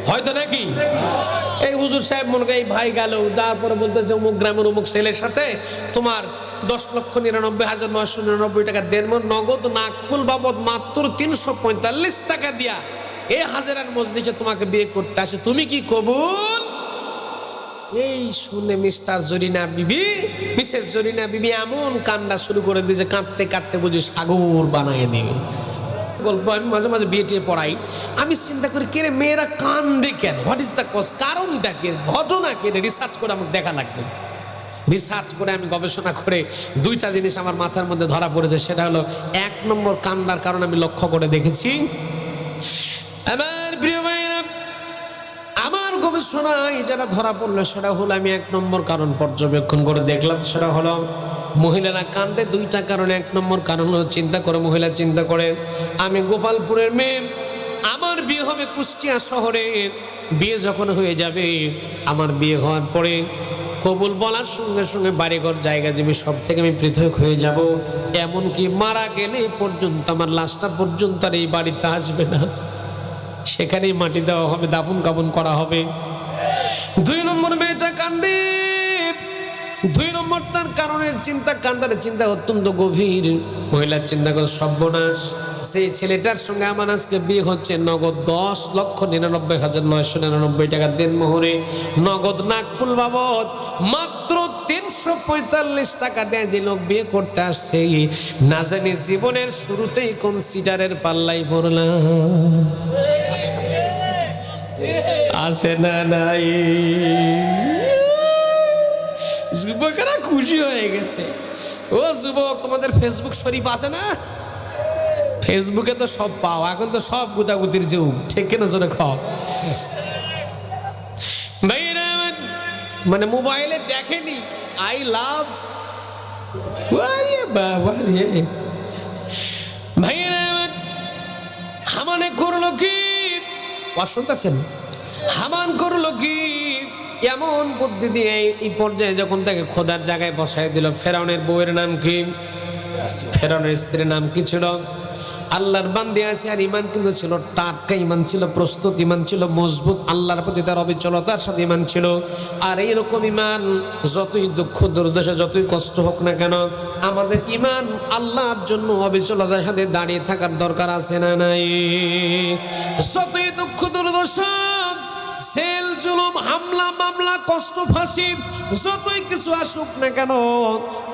S1: হয়তো নাকি এই হুজুর সাহেব মনে করে এই ভাই গেল যাওয়ার পরে বলতেছে অমুক গ্রামের অমুক ছেলের সাথে তোমার 10,99,999 টাকা দেড় নগদ নাকফুল বাবদ মাত্র 345 টাকা দিয়া এই হাজারার মজলিসে তোমাকে বিয়ে করতে আসে, তুমি কি কবুল? এই শুনে মিসেস জরিনা বিবি এমন কান্না শুরু করে দিয়েছে, কাঁদতে কাঁদতে বুঝি সাগর বানিয়ে দিবে। গল্প আমি মাঝে মাঝে বিয়ে পড়াই, আমি চিন্তা করি কে রে মেয়েরা কান্দে কেন, হোয়াট ইজ দ্য কজ, কারণটা কে, ঘটনা কে, রিসার্চ করে আমাকে দেখা লাগবে। রিসার্চ করে আমি গবেষণা করে দুইটা জিনিস আমার মাথার মধ্যে ধরা পড়েছে। সেটা হলো, 1 নম্বর কান্দার কারণ আমি লক্ষ্য করে দেখেছি, আমার প্রিয় ভাইরা, আমার গবেষণায় যেটা ধরা পড়লো সেটা হলো, আমি 1 নম্বর কারণ পর্যবেক্ষণ করে দেখলাম, সেটা হলো মহিলারা কান্দে 2টা কারণে। 1 নম্বর কারণ হলো, চিন্তা করে মহিলা চিন্তা করে আমি গোপালপুরের মেয়ে, আমার বিয়ে হবে কুষ্টিয়া শহরে, বিয়ে যখন হয়ে যাবে, আমার বিয়ে হওয়ার পরে কবুল বলার সঙ্গে সঙ্গে বাড়িঘর জায়গা জমি সব থেকে আমি পৃথক হয়ে যাব, এমনকি মারা গেলে পর্যন্ত আমার লাশটা পর্যন্ত আর এই বাড়িতে আসবে না, সেখানেই মাটি দেওয়া হবে, দাফন কাফন করা হবে। 2 নম্বর মেয়েটা কান্দে, 2 নম্বর তার কারণের চিন্তা, কান্দার চিন্তা অত্যন্ত গভীর। মহিলার চিন্তা করে সর্বনাশ, সেই ছেলেটার সঙ্গে আমার আজকে বিয়ে হচ্ছে নগদ 10,99,999 টাকা দেনমোহরে, নগদ নাকফুল বাবদ মাত্র 345 টাকা দেয় যে লোক বিয়ে করতে আসছে, না জানি জীবনের শুরুতেই কোন সিটারের পাল্লাই পড়লাম, আসে না নাই। যুবকেরা খুশি হয়ে গেছে। ও যুবক, তোমাদের ফেসবুক শরীফ আছে না? ফেসবুকে তো সব পাও, এখন তো সব গুতাগুতির যুগ, ঠিক কিনা জোরে খাও। ভাইরা মানে মোবাইলে দেখেনি আই লাভ, বাবা রে ভাইরা, হামানে করলো কি, শুনতেছেন, হামান করলো কি, এমন বুদ্ধি দিয়ে এই পর্যায়ে যখন তাকে খোদার জায়গায় বসায় দিল। ফেরাউনের বউয়ের নাম কি? ফেরাউনের স্ত্রীর নাম কি ছিল? আল্লাহর বান্দী আছে, আর ইমান কিন্তু ছিল টাটকা ইমান, ছিল প্রস্তুত ইমান, ছিল মজবুত, আল্লাহর প্রতি তার অবিচলতার সাথে ইমান ছিল। আর এইরকম ইমান যতই দুঃখ দুর্দশা যতই কষ্ট হোক না কেন, আমাদের ইমান আল্লাহর জন্য অবিচলতার সাথে দাঁড়িয়ে থাকার দরকার আছে না নাই? যতই দুঃখ দুর্দশা, জেল জুলুম হামলা মামলা কষ্ট ফাঁসি যতই কিছু আসুক না কেন,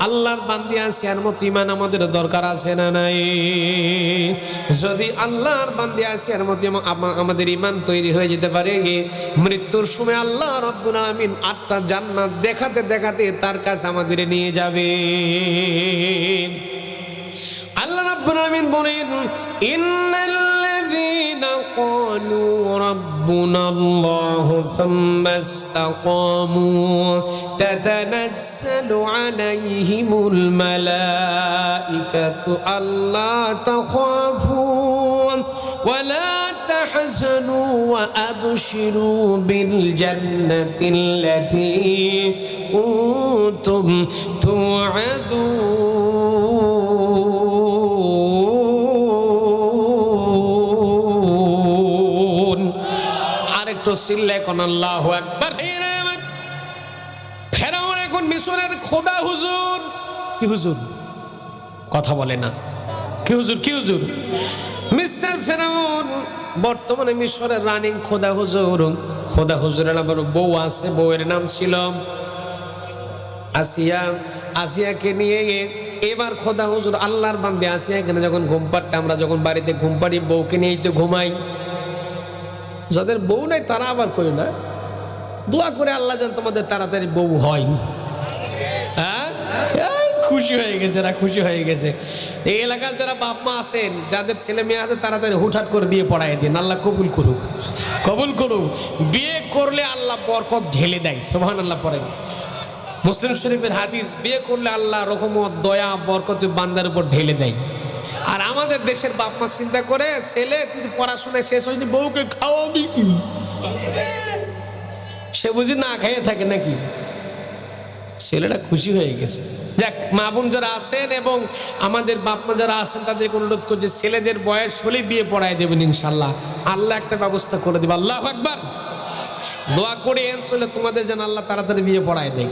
S1: আল্লাহর বান্দী আসিয়ার মতো ইমান আমাদের দরকার আছে না নাই? যদি আল্লাহর বান্দী আসিয়ার মতো আমাদের ইমান তৈরি হয়ে যেতে পারে, মৃত্যুর সময় আল্লাহ রাব্বুল আলামিন 8টা জান্নাত দেখাতে দেখাতে তার কাছে আমাদের নিয়ে যাবে। আল্লাহ রাব্বুল আলামিন বলেন, ইন্নাল্লাযীনা ক্বালু রাব্বুনাল্লাহু সুম্মা ইসতাকামু তাতানাজ্জালু আলাইহিমুল মালাঈকাতু আল্লা তাখাফু ওয়া লা তাহজানু ওয়া আবশিরু বিল জান্নাতিল্লাতী কুনতুম তুআদুন। আরেকটু চিল্লায় কোন আল্লাহু আকবার। ফেরাউন এখন মিশরের খোদা হুজুর। কি হুজুর? কথা বলে না। কি হুজুর? কি হুজুর? মিস্টার ফেরাউন বর্তমানে মিশরের রানিং খোদা হুজুর। খোদা হুজুরের আবার বউ আছে, বউয়ের নাম ছিল আসিয়া। আসিয়াকে নিয়ে এবার খোদা হুজুর আল্লাহর বান্দে আসিয়া এখানে যখন ঘুম পাড়তে, আমরা যখন বাড়িতে ঘুম পাড়ি বউকে নিয়েই তো ঘুমাই। যাদের বউ নাই তারা আবার কই না, দোয়া করে আল্লাহ যেন তোমাদের তাড়াতাড়ি বউ হয়। হ্যাঁ, খুশি হয়ে গেছে, না খুশি হয়ে গেছে। এই এলাকার যারা বাপ মা আছেন, যাদের ছেলে মেয়ে আছে, তাড়াতাড়ি হুটহাট করে বিয়ে পড়াই দিন। আল্লাহ কবুল করুক, কবুল করুক। বিয়ে করলে আল্লাহ বরকত ঢেলে দেয়। সুবহানাল্লাহ পড়েন। মুসলিম শরীফের হাদিস, বিয়ে করলে আল্লাহ রহমত দয়া বরকত বান্দার উপর ঢেলে দেয়। আর আমাদের দেশের বাপ মা চিন্তা করে, ছেলে তুই পড়াশোনায় শেষ হয়নি, বউকে খাওয়াবি কি? সে বুঝি না খাইয়ে থাকে নাকি? ছেলেটা খুশি হয়ে গেছে। যাক, মা বোন যারা আছেন এবং আমাদের বাপ মা যারা আছেন তাদেরকে অনুরোধ করছে ছেলেদের বয়স হলে বিয়ে পড়ায় দেবেন ইনশাল্লাহ, আল্লাহ একটা ব্যবস্থা করে দেবে। আল্লাহু আকবার। দোয়া করে আসলে তোমাদের যেন আল্লাহ তাড়াতাড়ি বিয়ে পড়ায় দেয়।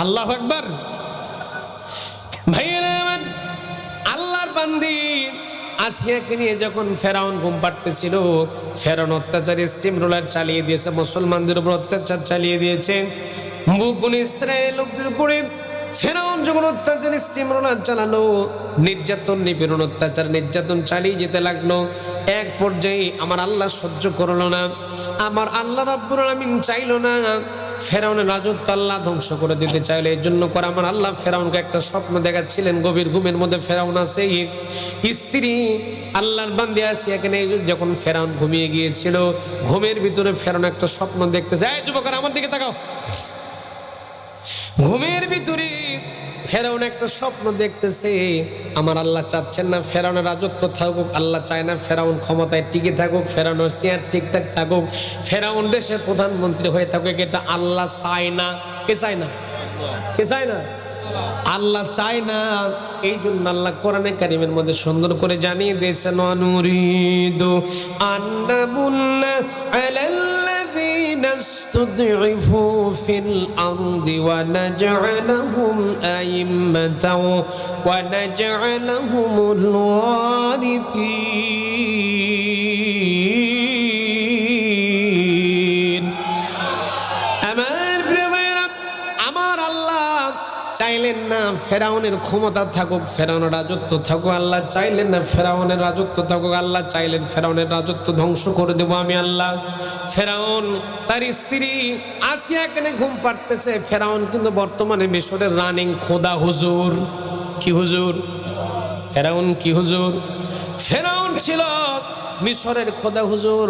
S1: আল্লাহু আকবার। ভাইয়েরা আমার, আল্লাহর বান্দি আসিয়াকে নিয়ে যখন ফেরাউন ঘুম পাড়তেছিল, ফেরাউন অত্যাচারী স্টিম রোলার চালিয়ে দিয়েছে, মুসলমানদের উপর অত্যাচার চালিয়ে দিয়েছে। বনি ইসরায়েল লোকদের উপরে ফেরাউন যখন অত্যাচারী স্টিম রোলার চালালো, নির্যাতন নিপীড়ন অত্যাচার নির্যাতন চালিয়ে যেতে লাগলো। এক পর্যায়ে আমার আল্লাহ সহ্য করলো না, আমার আল্লাহ রাব্বুল আলামিন চাইলো না, ফেরাউনের রাজত্ব আল্লাহ ধ্বংস করে দিতে চাইলে এই জন্য করে আমার আল্লাহ ফেরাউনকে একটা স্বপ্ন দেখাচ্ছিলেন। গভীর ঘুমের মধ্যে ফেরাউন আছে, স্ত্রী আল্লাহর বান্দি আসিয়াকে নিয়ে যখন ফেরাউন ঘুমিয়ে গিয়েছিল, ঘুমের ভিতরে ফেরাউন একটা স্বপ্ন দেখতেছে। এই যুবকেরা আমার দিকে তাকাও। ঘুমের ভিতরে ফেরাউন একটা স্বপ্ন দেখতেছে। আমার আল্লাহ চাচ্ছেন না ফেরাউনের রাজত্ব থাকুক, আল্লাহ চায় না ফেরাউন ক্ষমতায় টিকে থাকুক, ফেরাউনের চেয়ার ঠিকঠাক থাকুক, ফেরাউন দেশের প্রধানমন্ত্রী হয়ে থাকুক, এটা আল্লাহ চায় না। কে চায় না? কে চায় না? আল্লাহ চায় না। এই জন্য আল্লাহ কোরআনে কারিমের মধ্যে সুন্দর করে জানিয়ে দিয়েছেন, অনুরিদু আন্নামুল্লা আলাল্লাযীনা ইসতুদঈফু ফিল আরদি ওয়া নাজআলাহুম আইম্মাতাও ওয়া নাজআলাহুমুল ওয়ারিসিন। আমার আল্লাহ চাইলেন না ফেরাউনের ক্ষমতা থাকুক, ফেরাউনের রাজত্ব থাকুক, আল্লাহ চাইলেন না ফেরাউনের রাজত্ব থাকুক, আল্লাহ চাইলেন ফেরাউনের রাজত্ব ধ্বংস করে দেবো আমি আল্লাহ। ফেরাউন তার স্ত্রী আসিয়াকে নিয়ে ঘুম পাড়তেছে। ফেরাউন কিন্তু বর্তমানে মিশরের রানিং খোদা হুজুর। কি হুজুর? ফেরাউন কি হুজুর? ফেরাউন ছিল মিশরের খোদা হুজুর।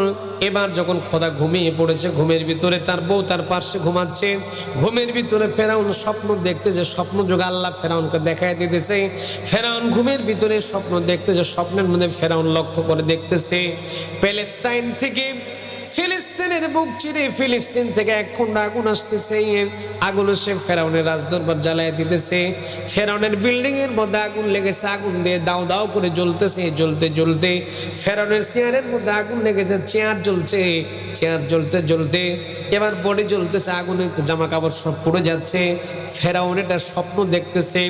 S1: এবার যখন খোদা ঘুমিয়ে পড়েছে, ঘুমের ভিতরে তার বউ তার পাশে ঘুমাচ্ছে, ঘুমের ভিতরে ফেরাউন স্বপ্ন দেখতেছে, স্বপ্ন যোগে আল্লাহ ফেরাউনকে দেখায় দিতেছে। ফেরাউন ঘুমের ভিতরে স্বপ্ন দেখতেছে, স্বপ্নের মধ্যে ফেরাউন লক্ষ্য করে দেখতেছে প্যালেস্টাইন থেকে ফিলিস্তিনের বুক চিরে ফিলিস্তিন থেকে এক খণ্ড আগুন আসতেছে। আগুন এসে ফেরাউনের রাজদরবার জ্বালায় দিতেছে। ফেরাউনের বিল্ডিং এর মধ্যে আগুন লেগেছে, আগুন দিয়ে দাও দাও করে জ্বলতেছে। জ্বলতে জ্বলতে ফেরাউনের চেয়ারের মধ্যে আগুন লেগেছে, চেয়ার জ্বলছে, চেয়ার জ্বলতে জ্বলতে এবার বডি জ্বলতেছে, আগুনে জামা কাপড় সব পুড়ে যাচ্ছে। ফেরাউন এটা স্বপ্ন দেখতেছে।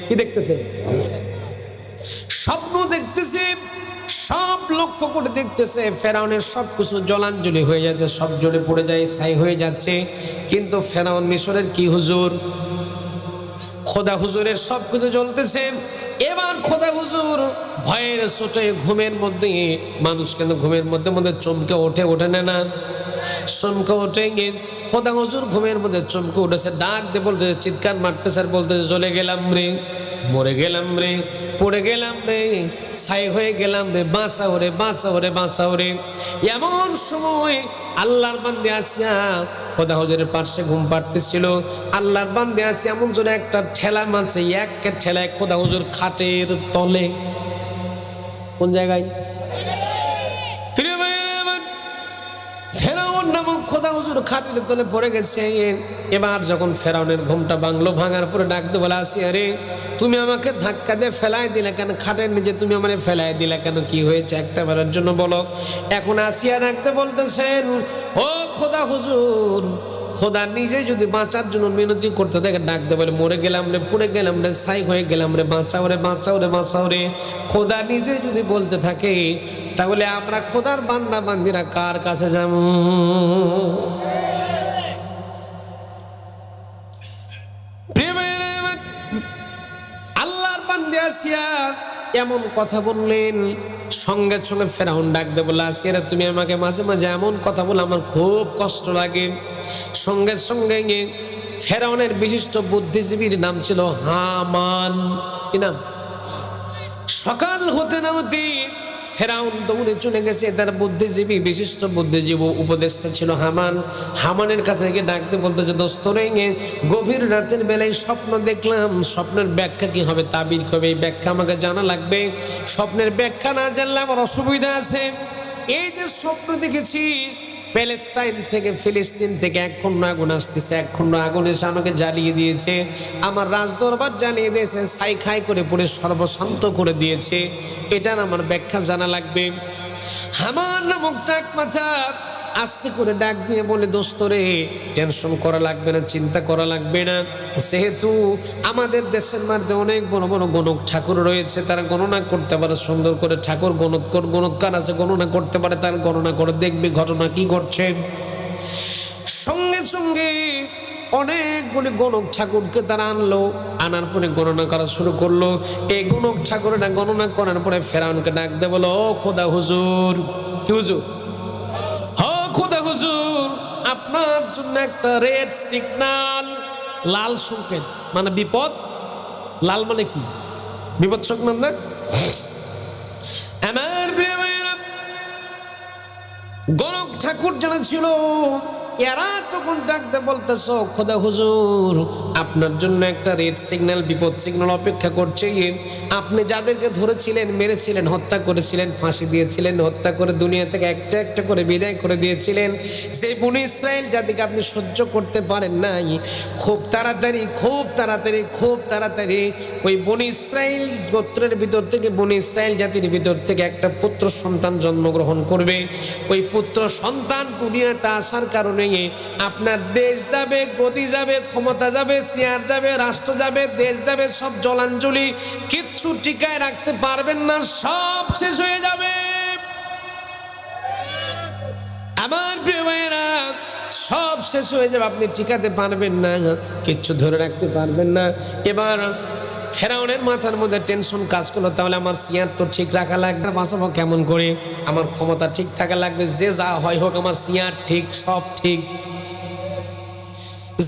S1: কি দেখতেছে? স্বপ্ন দেখতেছে। সব লক্ষ্য করে দেখতেছে ফেরাউনের সব কিছু জলাঞ্জলি হয়ে যাচ্ছে, সব জ্বলে পড়ে যায়, ছাই হয়ে যাচ্ছে। কিন্তু ফেরাউন মিশরের কি হুজুর? খোদা হুজুরের সব কিছু জ্বলতেছে। এবার খোদা হুজুর ভয়ের চোটে ঘুমের মধ্যে, মানুষ কিন্তু ঘুমের মধ্যে মধ্যে চমকে ওঠে, ওঠে না? চমকে ওঠে। খোদা হুজুর ঘুমের মধ্যে চমকে উঠেছে, ডাক দিয়ে বলতেছে, চিৎকার মারতেছে আর বলতেছে, জ্বলে গেলাম রে, মরে গেলাম রে, পড়ে গেলাম রে, ছাই হয়ে গেলাম রে, বাঁচাও রে, বাঁচাও রে, বাঁচাও রে। এমন সময় আল্লাহর বান্দে আসিয়া খোদা হুজুরের পাশে ঘুম পাড়তেছিল। আল্লাহর বান্দে আসিয়া এমন জন্য একটা ঠেলা মারছে, এক ঠেলায় খোদা হুজুর খাটের তলে। কোন জায়গায়? ফেরাউন নামক খোদা হুজুর খাটের তলে পড়ে গেছে। এবার যখন ফেরাউনের ঘুমটা ভাঙলো, ভাঙার পরে ডাকতে বলে, আসিয়া রে, তুমি আমাকে ধাক্কা দিয়ে ফেলাই দিলে কেন? খাটের নিচে তুমি আমার ফেলাই দিলে কেন? কি হয়েছে একটা বারের জন্য বলো। এখন আসিয়া ডাকতে বলতেছেন, ও খোদা হুজুর, খোদা নিজে যদি বাঁচার জন্য মিনতি করতে থাকে, ডাকতে বলে, মরে গেলাম রে, পড়ে গেলাম রে, ছাই হয়ে গেলাম রে, বাঁচাও রে, বাঁচাও রে, বাঁচাও রে। খোদা নিজে যদি বলতে থাকে, তাহলে আমরা খোদার বান্দা বান্দিরা কার কাছে যাব? আল্লাহর বান্দা আসিয়া এমন কথা বললেন, সঙ্গে সঙ্গে ফেরাউন ডাকতে বলে, আসিয়া তুমি আমাকে মাঝে মাঝে এমন কথা বলে আমার খুব কষ্ট লাগে। সঙ্গে সঙ্গে ফেরাউনের বিশিষ্ট বুদ্ধিজীবীর নাম ছিল হামান। কি নাম? সকাল হতে না হতে ফেরাউন দৌড়ে চলে গেছে। তার বুদ্ধিজীবী, বিশিষ্ট বুদ্ধিজীবী উপদেষ্টা ছিল হামান। হামানের কাছে গিয়ে ডাকতে বলতে যে, দোস্ত রে, গভীর রাতের বেলায় স্বপ্ন দেখলাম, স্বপ্নের ব্যাখ্যা কি হবে, তাবির হবে, এই ব্যাখ্যা আমাকে জানা লাগবে। স্বপ্নের ব্যাখ্যা না জানলে আমার অসুবিধা আছে। এই যে স্বপ্ন দেখেছি, প্যালেস্টাইন থেকে ফিলিস্তিন থেকে এক খণ্ড আগুন আসতেছে, এক খণ্ড আগুন এসে আমাকে জ্বালিয়ে দিয়েছে, আমার রাজদরবার জ্বালিয়ে দিয়েছে, ছাই খাই করে পুরো সর্বশান্ত করে দিয়েছে। এটার আমার ব্যাখ্যা জানা লাগবে। হামান নামক টাক মাথা আস্তে করে ডাক দিয়ে বলে, দোস্ত রে, টেনশন করা লাগবে না, চিন্তা করা লাগবে না। যেহেতু আমাদের দেশের মধ্যে অনেক বড় বড় গণক ঠাকুর রয়েছে, তারা গণনা করতে পারে সুন্দর করে, ঠাকুর গণৎকার আছে, গণনা করতে পারে, তার গণনা করে দেখবে ঘটনা কি ঘটছে। সঙ্গে সঙ্গে অনেকগুলি গণক ঠাকুরকে তারা আনলো, আনার পরে গণনা করা শুরু করলো। এই গণক ঠাকুরেরা গণনা করার পরে ফেরাউনকে ডাক দিয়ে বলো, ও খোদা হুজুর, কি হুজুর, খোদা হুজুর, আপনার জন্য একটা রেড সিগন্যাল, লাল সংকেত, মানে বিপদ। লাল মানে কি? বিপদ সংকেত না? আমার প্রিয় ভাইয়েরা, গণক ঠাকুর যারা ছিল এরা তখন ডাকতে বলতেছ, খোদা হুজুর, আপনার জন্য একটা রেড সিগন্যাল, বিপদ সিগন্যাল অপেক্ষা করছে। আপনি যাদেরকে ধরেছিলেন, মেরেছিলেন, হত্যা করেছিলেন, ফাঁসি দিয়েছিলেন, হত্যা করে দুনিয়া থেকে একটা একটা করে বিদায় করে দিয়েছিলেন, সেই বনি ইসরায়েল যাদেরকে আপনি সহ্য করতে পারেন নাই, খুব তাড়াতাড়ি ওই বনি ইসরায়েল গোত্রের ভিতর থেকে, বনি ইসরায়েল জাতির ভিতর থেকে একটা পুত্র সন্তান জন্মগ্রহণ করবে। ওই পুত্র সন্তান দুনিয়াতে আসার কারণে আপনার দেশ যাবে, গদি যাবে, ক্ষমতা যাবে, চেয়ার যাবে, রাষ্ট্র যাবে, দেশ যাবে, সব জলাঞ্জলি, কিচ্ছু টিকায় রাখতে পারবেন না, সব শেষ হয়ে যাবে। আমার প্রিয় ভাইয়েরা, সব শেষ হয়ে যাবে, আপনি টিকাতে পারবেন না, কিচ্ছু ধরে রাখতে পারবেন না। এবার ফেরাউনের মাথার মধ্যে টেনশন কাজ করলো, তাহলে আমার সিয়ার তো ঠিক রাখা লাগবে, বাঁচাবো কেমন করে, আমার ক্ষমতা ঠিক থাকা লাগবে, যে যা হয় হোক আমার সিয়ার ঠিক, সব ঠিক,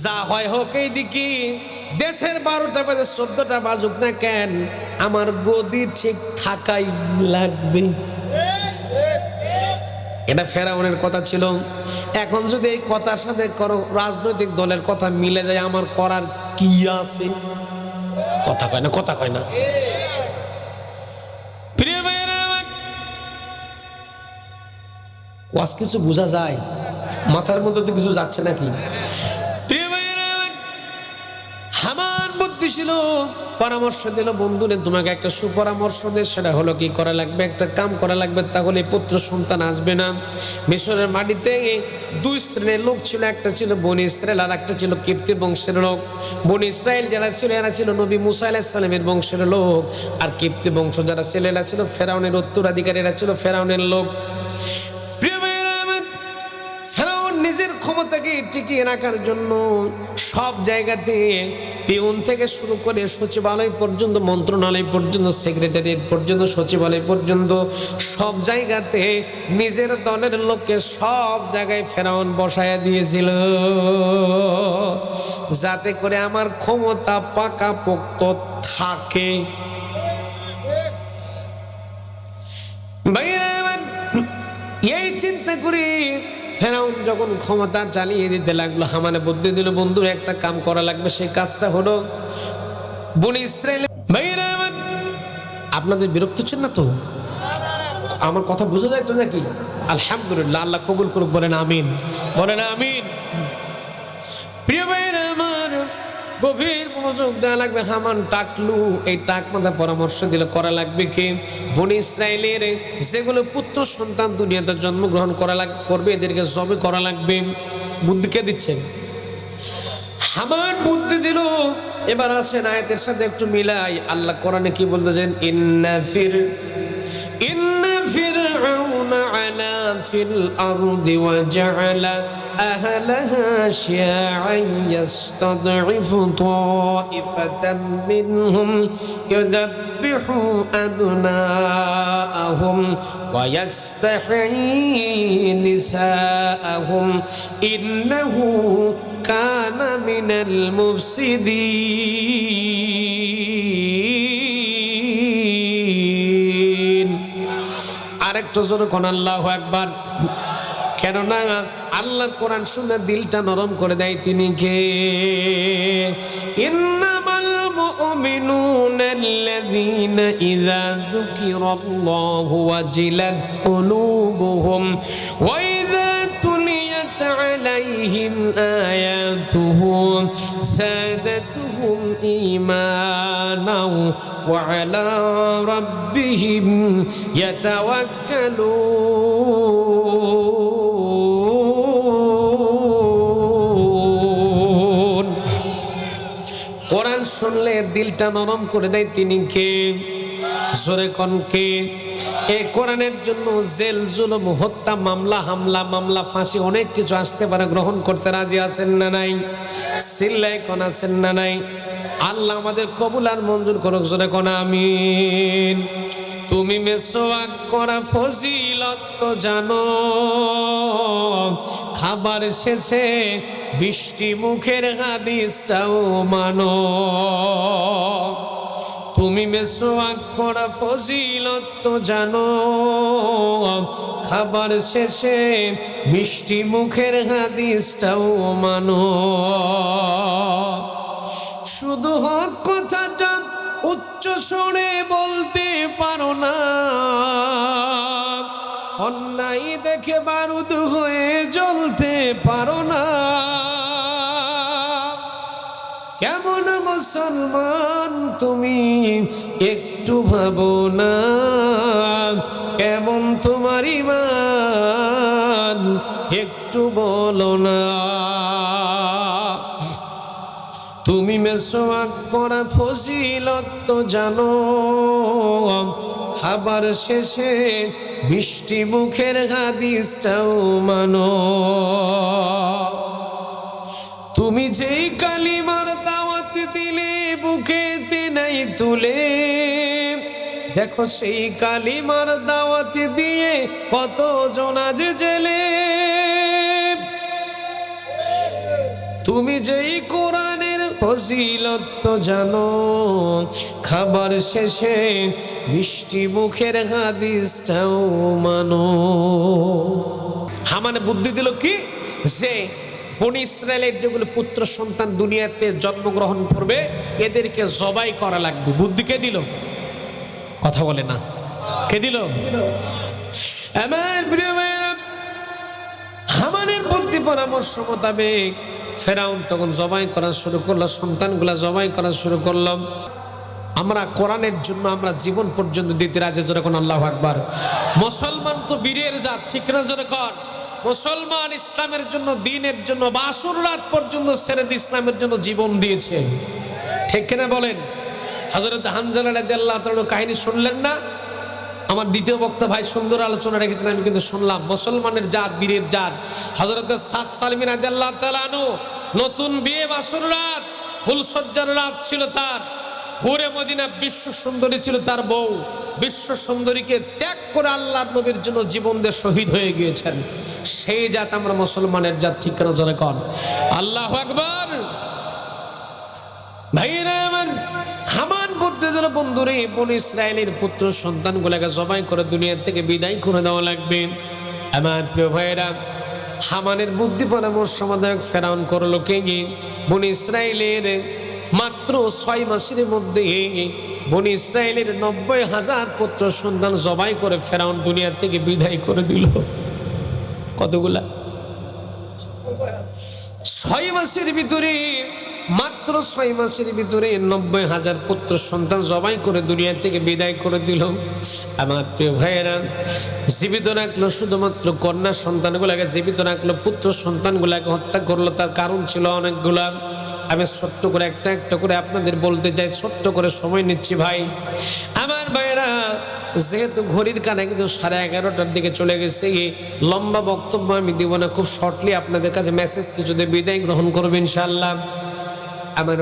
S1: যা হয় হোক। এইদিকে দেশের 12টা বাজে 14টা বাজুক না কেন, আমার গদি ঠিক থাকাই লাগবে। এটা ফেরাউনের কথা ছিল। এখন যদি এই কথার সাথে রাজনৈতিক দলের কথা মিলে যায়, আমার করার কি আছে? কথা কয় না। প্রিয় ভাইয়েরা আমার, ওয়াজ কিছু বোঝা যায়? মাথার মধ্যে তো কিছু যাচ্ছে নাকি? প্রিয় ভাইয়েরা আমার, হামান বুদ্ধি ছিল, পরামর্শ দিল, বন্ধুরে তোমাকে একটা সুপরামর্শ দে, সেটা হলো কি করা লাগবে, একটা কাম করা লাগবে, তাহলে পুত্র সন্তান আসবে না। মিশরের মাটিতে 2 শ্রেণীর লোক ছিল, একটা ছিল বনি ইসরায়েল, আর একটা ছিল কিপ্তি বংশের লোক। বনি ইসরায়েল যারা ছিল এরা ছিল নবী মুসা আলাইহিস সালামের বংশের লোক, আর কিপ্তি বংশ যারা ছিল এরা ছিল ফেরাউনের উত্তরাধিকারী, এরা ছিল ফেরাউনের লোক। প্রিয় ভাইয়েরা আমার, ফেরাউন নিজের ক্ষমতাকে টিকিয়ে রাখার জন্য সব জায়গাতে, পিয়ন থেকে শুরু করে সচিবালয় পর্যন্ত, মন্ত্রণালয় পর্যন্ত, সেক্রেটারিয়েট পর্যন্ত, সচিবালয় পর্যন্ত, সব জায়গাতে নিজের দলের লোককে সব জায়গায় ফেরাউন বসায়া দিয়েছিল, যাতে করে আমার ক্ষমতা পাকাপোক্ত থাকে। ভাইরা আমার, এই চিন্তা করি ফেরাউন যখন ক্ষমতা চালিয়ে দিতে লাগলো, হামানে বুদ্ধি দিল, বন্ধুর একটা কাম করা লাগবে, সেই কাজটা হলো বনি ইসরায়েল। ভাইরা আমার, আপনাদের বিরক্ত হচ্ছেন না তো? আমার কথা বোঝা যায় তো নাকি? আলহামদুলিল্লাহ, আল্লাহ কবুল করুক, বলেন আমিন, বলেন আমিন। প্রিয় ভাইরা আমার, গভীর মনোযোগ দেওয়া লাগবে। হামান টাকলু এই টাক মাথা পরামর্শ দিলে করা লাগবে কি, বনি ইসরায়েলের যেগুলো পুত্র সন্তান দুনিয়াতে জন্মগ্রহণ করবে, এদেরকে জবে করা লাগবে। বুদ্ধি কে দিচ্ছেন? হামান বুদ্ধি দিল। এবার আসেন আয়াতের সাথে একটু মিলাই, আল্লাহ কোরআনে কি বলতেছেন, ইন্না ফিরআউনা আলা ফিল আরদি ওয়া জাআলা আহলাহা শিয়া'আন ইয়াস্তাদঈফু তা'iফাতাম মিনহুম ইউযাব্বিহু আবনাআহুম ওয়া ইয়াস্তাহয়ী নিসাআহুম ইন্নাহু কানা মিনাল মুফসিদিন। আরেকটু জোরে কোন আল্লাহু আকবার। কেননা আল্লাহ কোরআন শুনে দিলটা নরম করে দেয় তিনি কে? ইন্নামাল মুমিনুনা আল্লাযীনা ইযা যুকিরাল্লাহু ওয়াজিলাত কুলুবুহুম ওয়া ইযা তুলিয়াত عليهم آياته زادتهم إيمانا وعلى ربهم يتوكلون কোরআন শুনলে দিলটা নরম করে দেয় তিনি কে? জোরে কোন কে? এই কোরআনের জন্য জেল, জুলুম, হত্যা, মামলা, হামলা, মামলা, ফাঁসি অনেক কিছু আসতে পারে, গ্রহণ করতে রাজি আছেন না নাই? চিল্লাই কোন আছেন না নাই? আল্লাহ আমাদের কবুল আর মঞ্জুর করুক, জোরে কোন আমিন। তুমি মেসওয়াক করা ফজিলত তো জানো, খাবার শেষে মিষ্টি মুখের হাদিসটাও মানো। তুমি মেসওয়াক করা ফজিলত তো জানো, খাবার শেষে মিষ্টি মুখের হাদিসটাও মানো। শুধু হক কথাটা উচ্চ স্বরে বলতে পারো না, অন্যায় দেখে বারুদ হয়ে জ্বলতে পারো না। কেমন মুসলমান তুমি একটু ভাবো না, কেমন তোমার ঈমান একটু বলো না। তুমি মেসওয়াক করা ফজিলত তো জানো, খাবার শেষে মিষ্টি মুখের হাদিসটাও মানো। তুমি যেই কালিমার দাওয়াত দিলে বুকেতে নাই তুলে, দেখো সেই কালিমার দাওয়াত দিয়ে কত জন আজ জেলে। তুমি যেই কোরআনের ফজিলত তো জানো, খাবার শেষে মিষ্টি মুখের হাদিসটাও মানো। হামানে বুদ্ধি দিল কি যে বনি ইসরায়েলের যেগুলো পুত্র সন্তান দুনিয়াতে জন্মগ্রহণ করবে এদেরকে জবাই করা লাগবে। বুদ্ধি কে দিল? কথা বলে না, কে দিল? আমার প্রিয় ভাইরা, হামানের বুদ্ধি পরামর্শ মোতাবেক ফেরাউন তখন জবাই করা শুরু করলো, সন্তানগুলা জবাই করা শুরু করলো। আমরা কোরআনের জন্য আমরা জীবন পর্যন্ত দিতে রাজি, জোরে কোন আল্লাহু আকবার। মুসলমান তো বীরের জাত, ঠিক না? জোরে কোন। মুসলমান ইসলামের জন্য, দ্বীনের জন্য বাসুর রাত পর্যন্ত ছেড়ে দিয়ে ইসলামের জন্য জীবন দিয়েছে, ঠিক কিনা বলেন? হযরত হানজালা রাদিয়াল্লাহু তাআলা কাহিনী শুনলেন না? আমার দ্বিতীয় বক্তা ভাই সুন্দর আলোচনা রেখেছেন, আমি কিন্তু শুনলাম। মুসলমানের জাত, বীরের জাত। হযরত সাদ সালিম রাদিয়াল্লাহু তাআলা আনহু নতুন বিয়ে, বাসুর রাত, ফুলসজ্জার রাত ছিল তার। হুরে মদিনা বিশ্ব সুন্দরী ছিল তার বউ। বিশ্ব সুন্দরীকে ত্যাগ করে আল্লাহর নবীর জন্য জীবন দিয়ে শহীদ হয়ে গিয়েছেন। সেই জাত আমরা মুসলমানের জাত, ঠিক করে জোরে কোন আল্লাহু আকবার। ভাইরা আমার, হামান বলতে দিল, বন্ধুরে বনি ইসরায়েলের পুত্র সন্তানগুলোকে জবাই করে দুনিয়া থেকে বিদায় করে দেওয়া লাগবে। আমার প্রিয় ভাইরা, হামানের বুদ্ধি পরামর্শ মোতাবেক ফেরাউন করলো কে? বনি ইসরায়েলের মাত্র 6 মাসের মধ্যে বনি ইসরায়েলের 90,000 পুত্র সন্তান জবাই করে ফেরাউন দুনিয়া থেকে বিদায় করে দিল। কতগুলা? 6 মাসের ভিতরে, মাত্র 6 মাসের ভিতরে 90,000 পুত্র সন্তান জবাই করে দুনিয়া থেকে বিদায় করে দিল। আমার প্রিয় ভাইয়েরা, জীবিত রাখলো শুধুমাত্র কন্যা সন্তানগুলাকে, জীবিত রাখলো, পুত্র সন্তানগুলাকে হত্যা করলো। তার কারণ ছিল অনেকগুলা। আমি ছোট্ট করে একটা একটা করে আপনাদের বলতে চাই, ছোট্ট করে সময় নিচ্ছি ভাই আমার ভাইয়েরা। যেহেতু ঘড়ির কানে কিন্তু 11:30টার দিকে চলে গেছে, লম্বা বক্তব্য আমি দিব না, খুব শর্টলি আপনাদের কাছে মেসেজ কিছু দিয়ে বিদায় গ্রহণ করবেন ইনশাআল্লাহ। আমার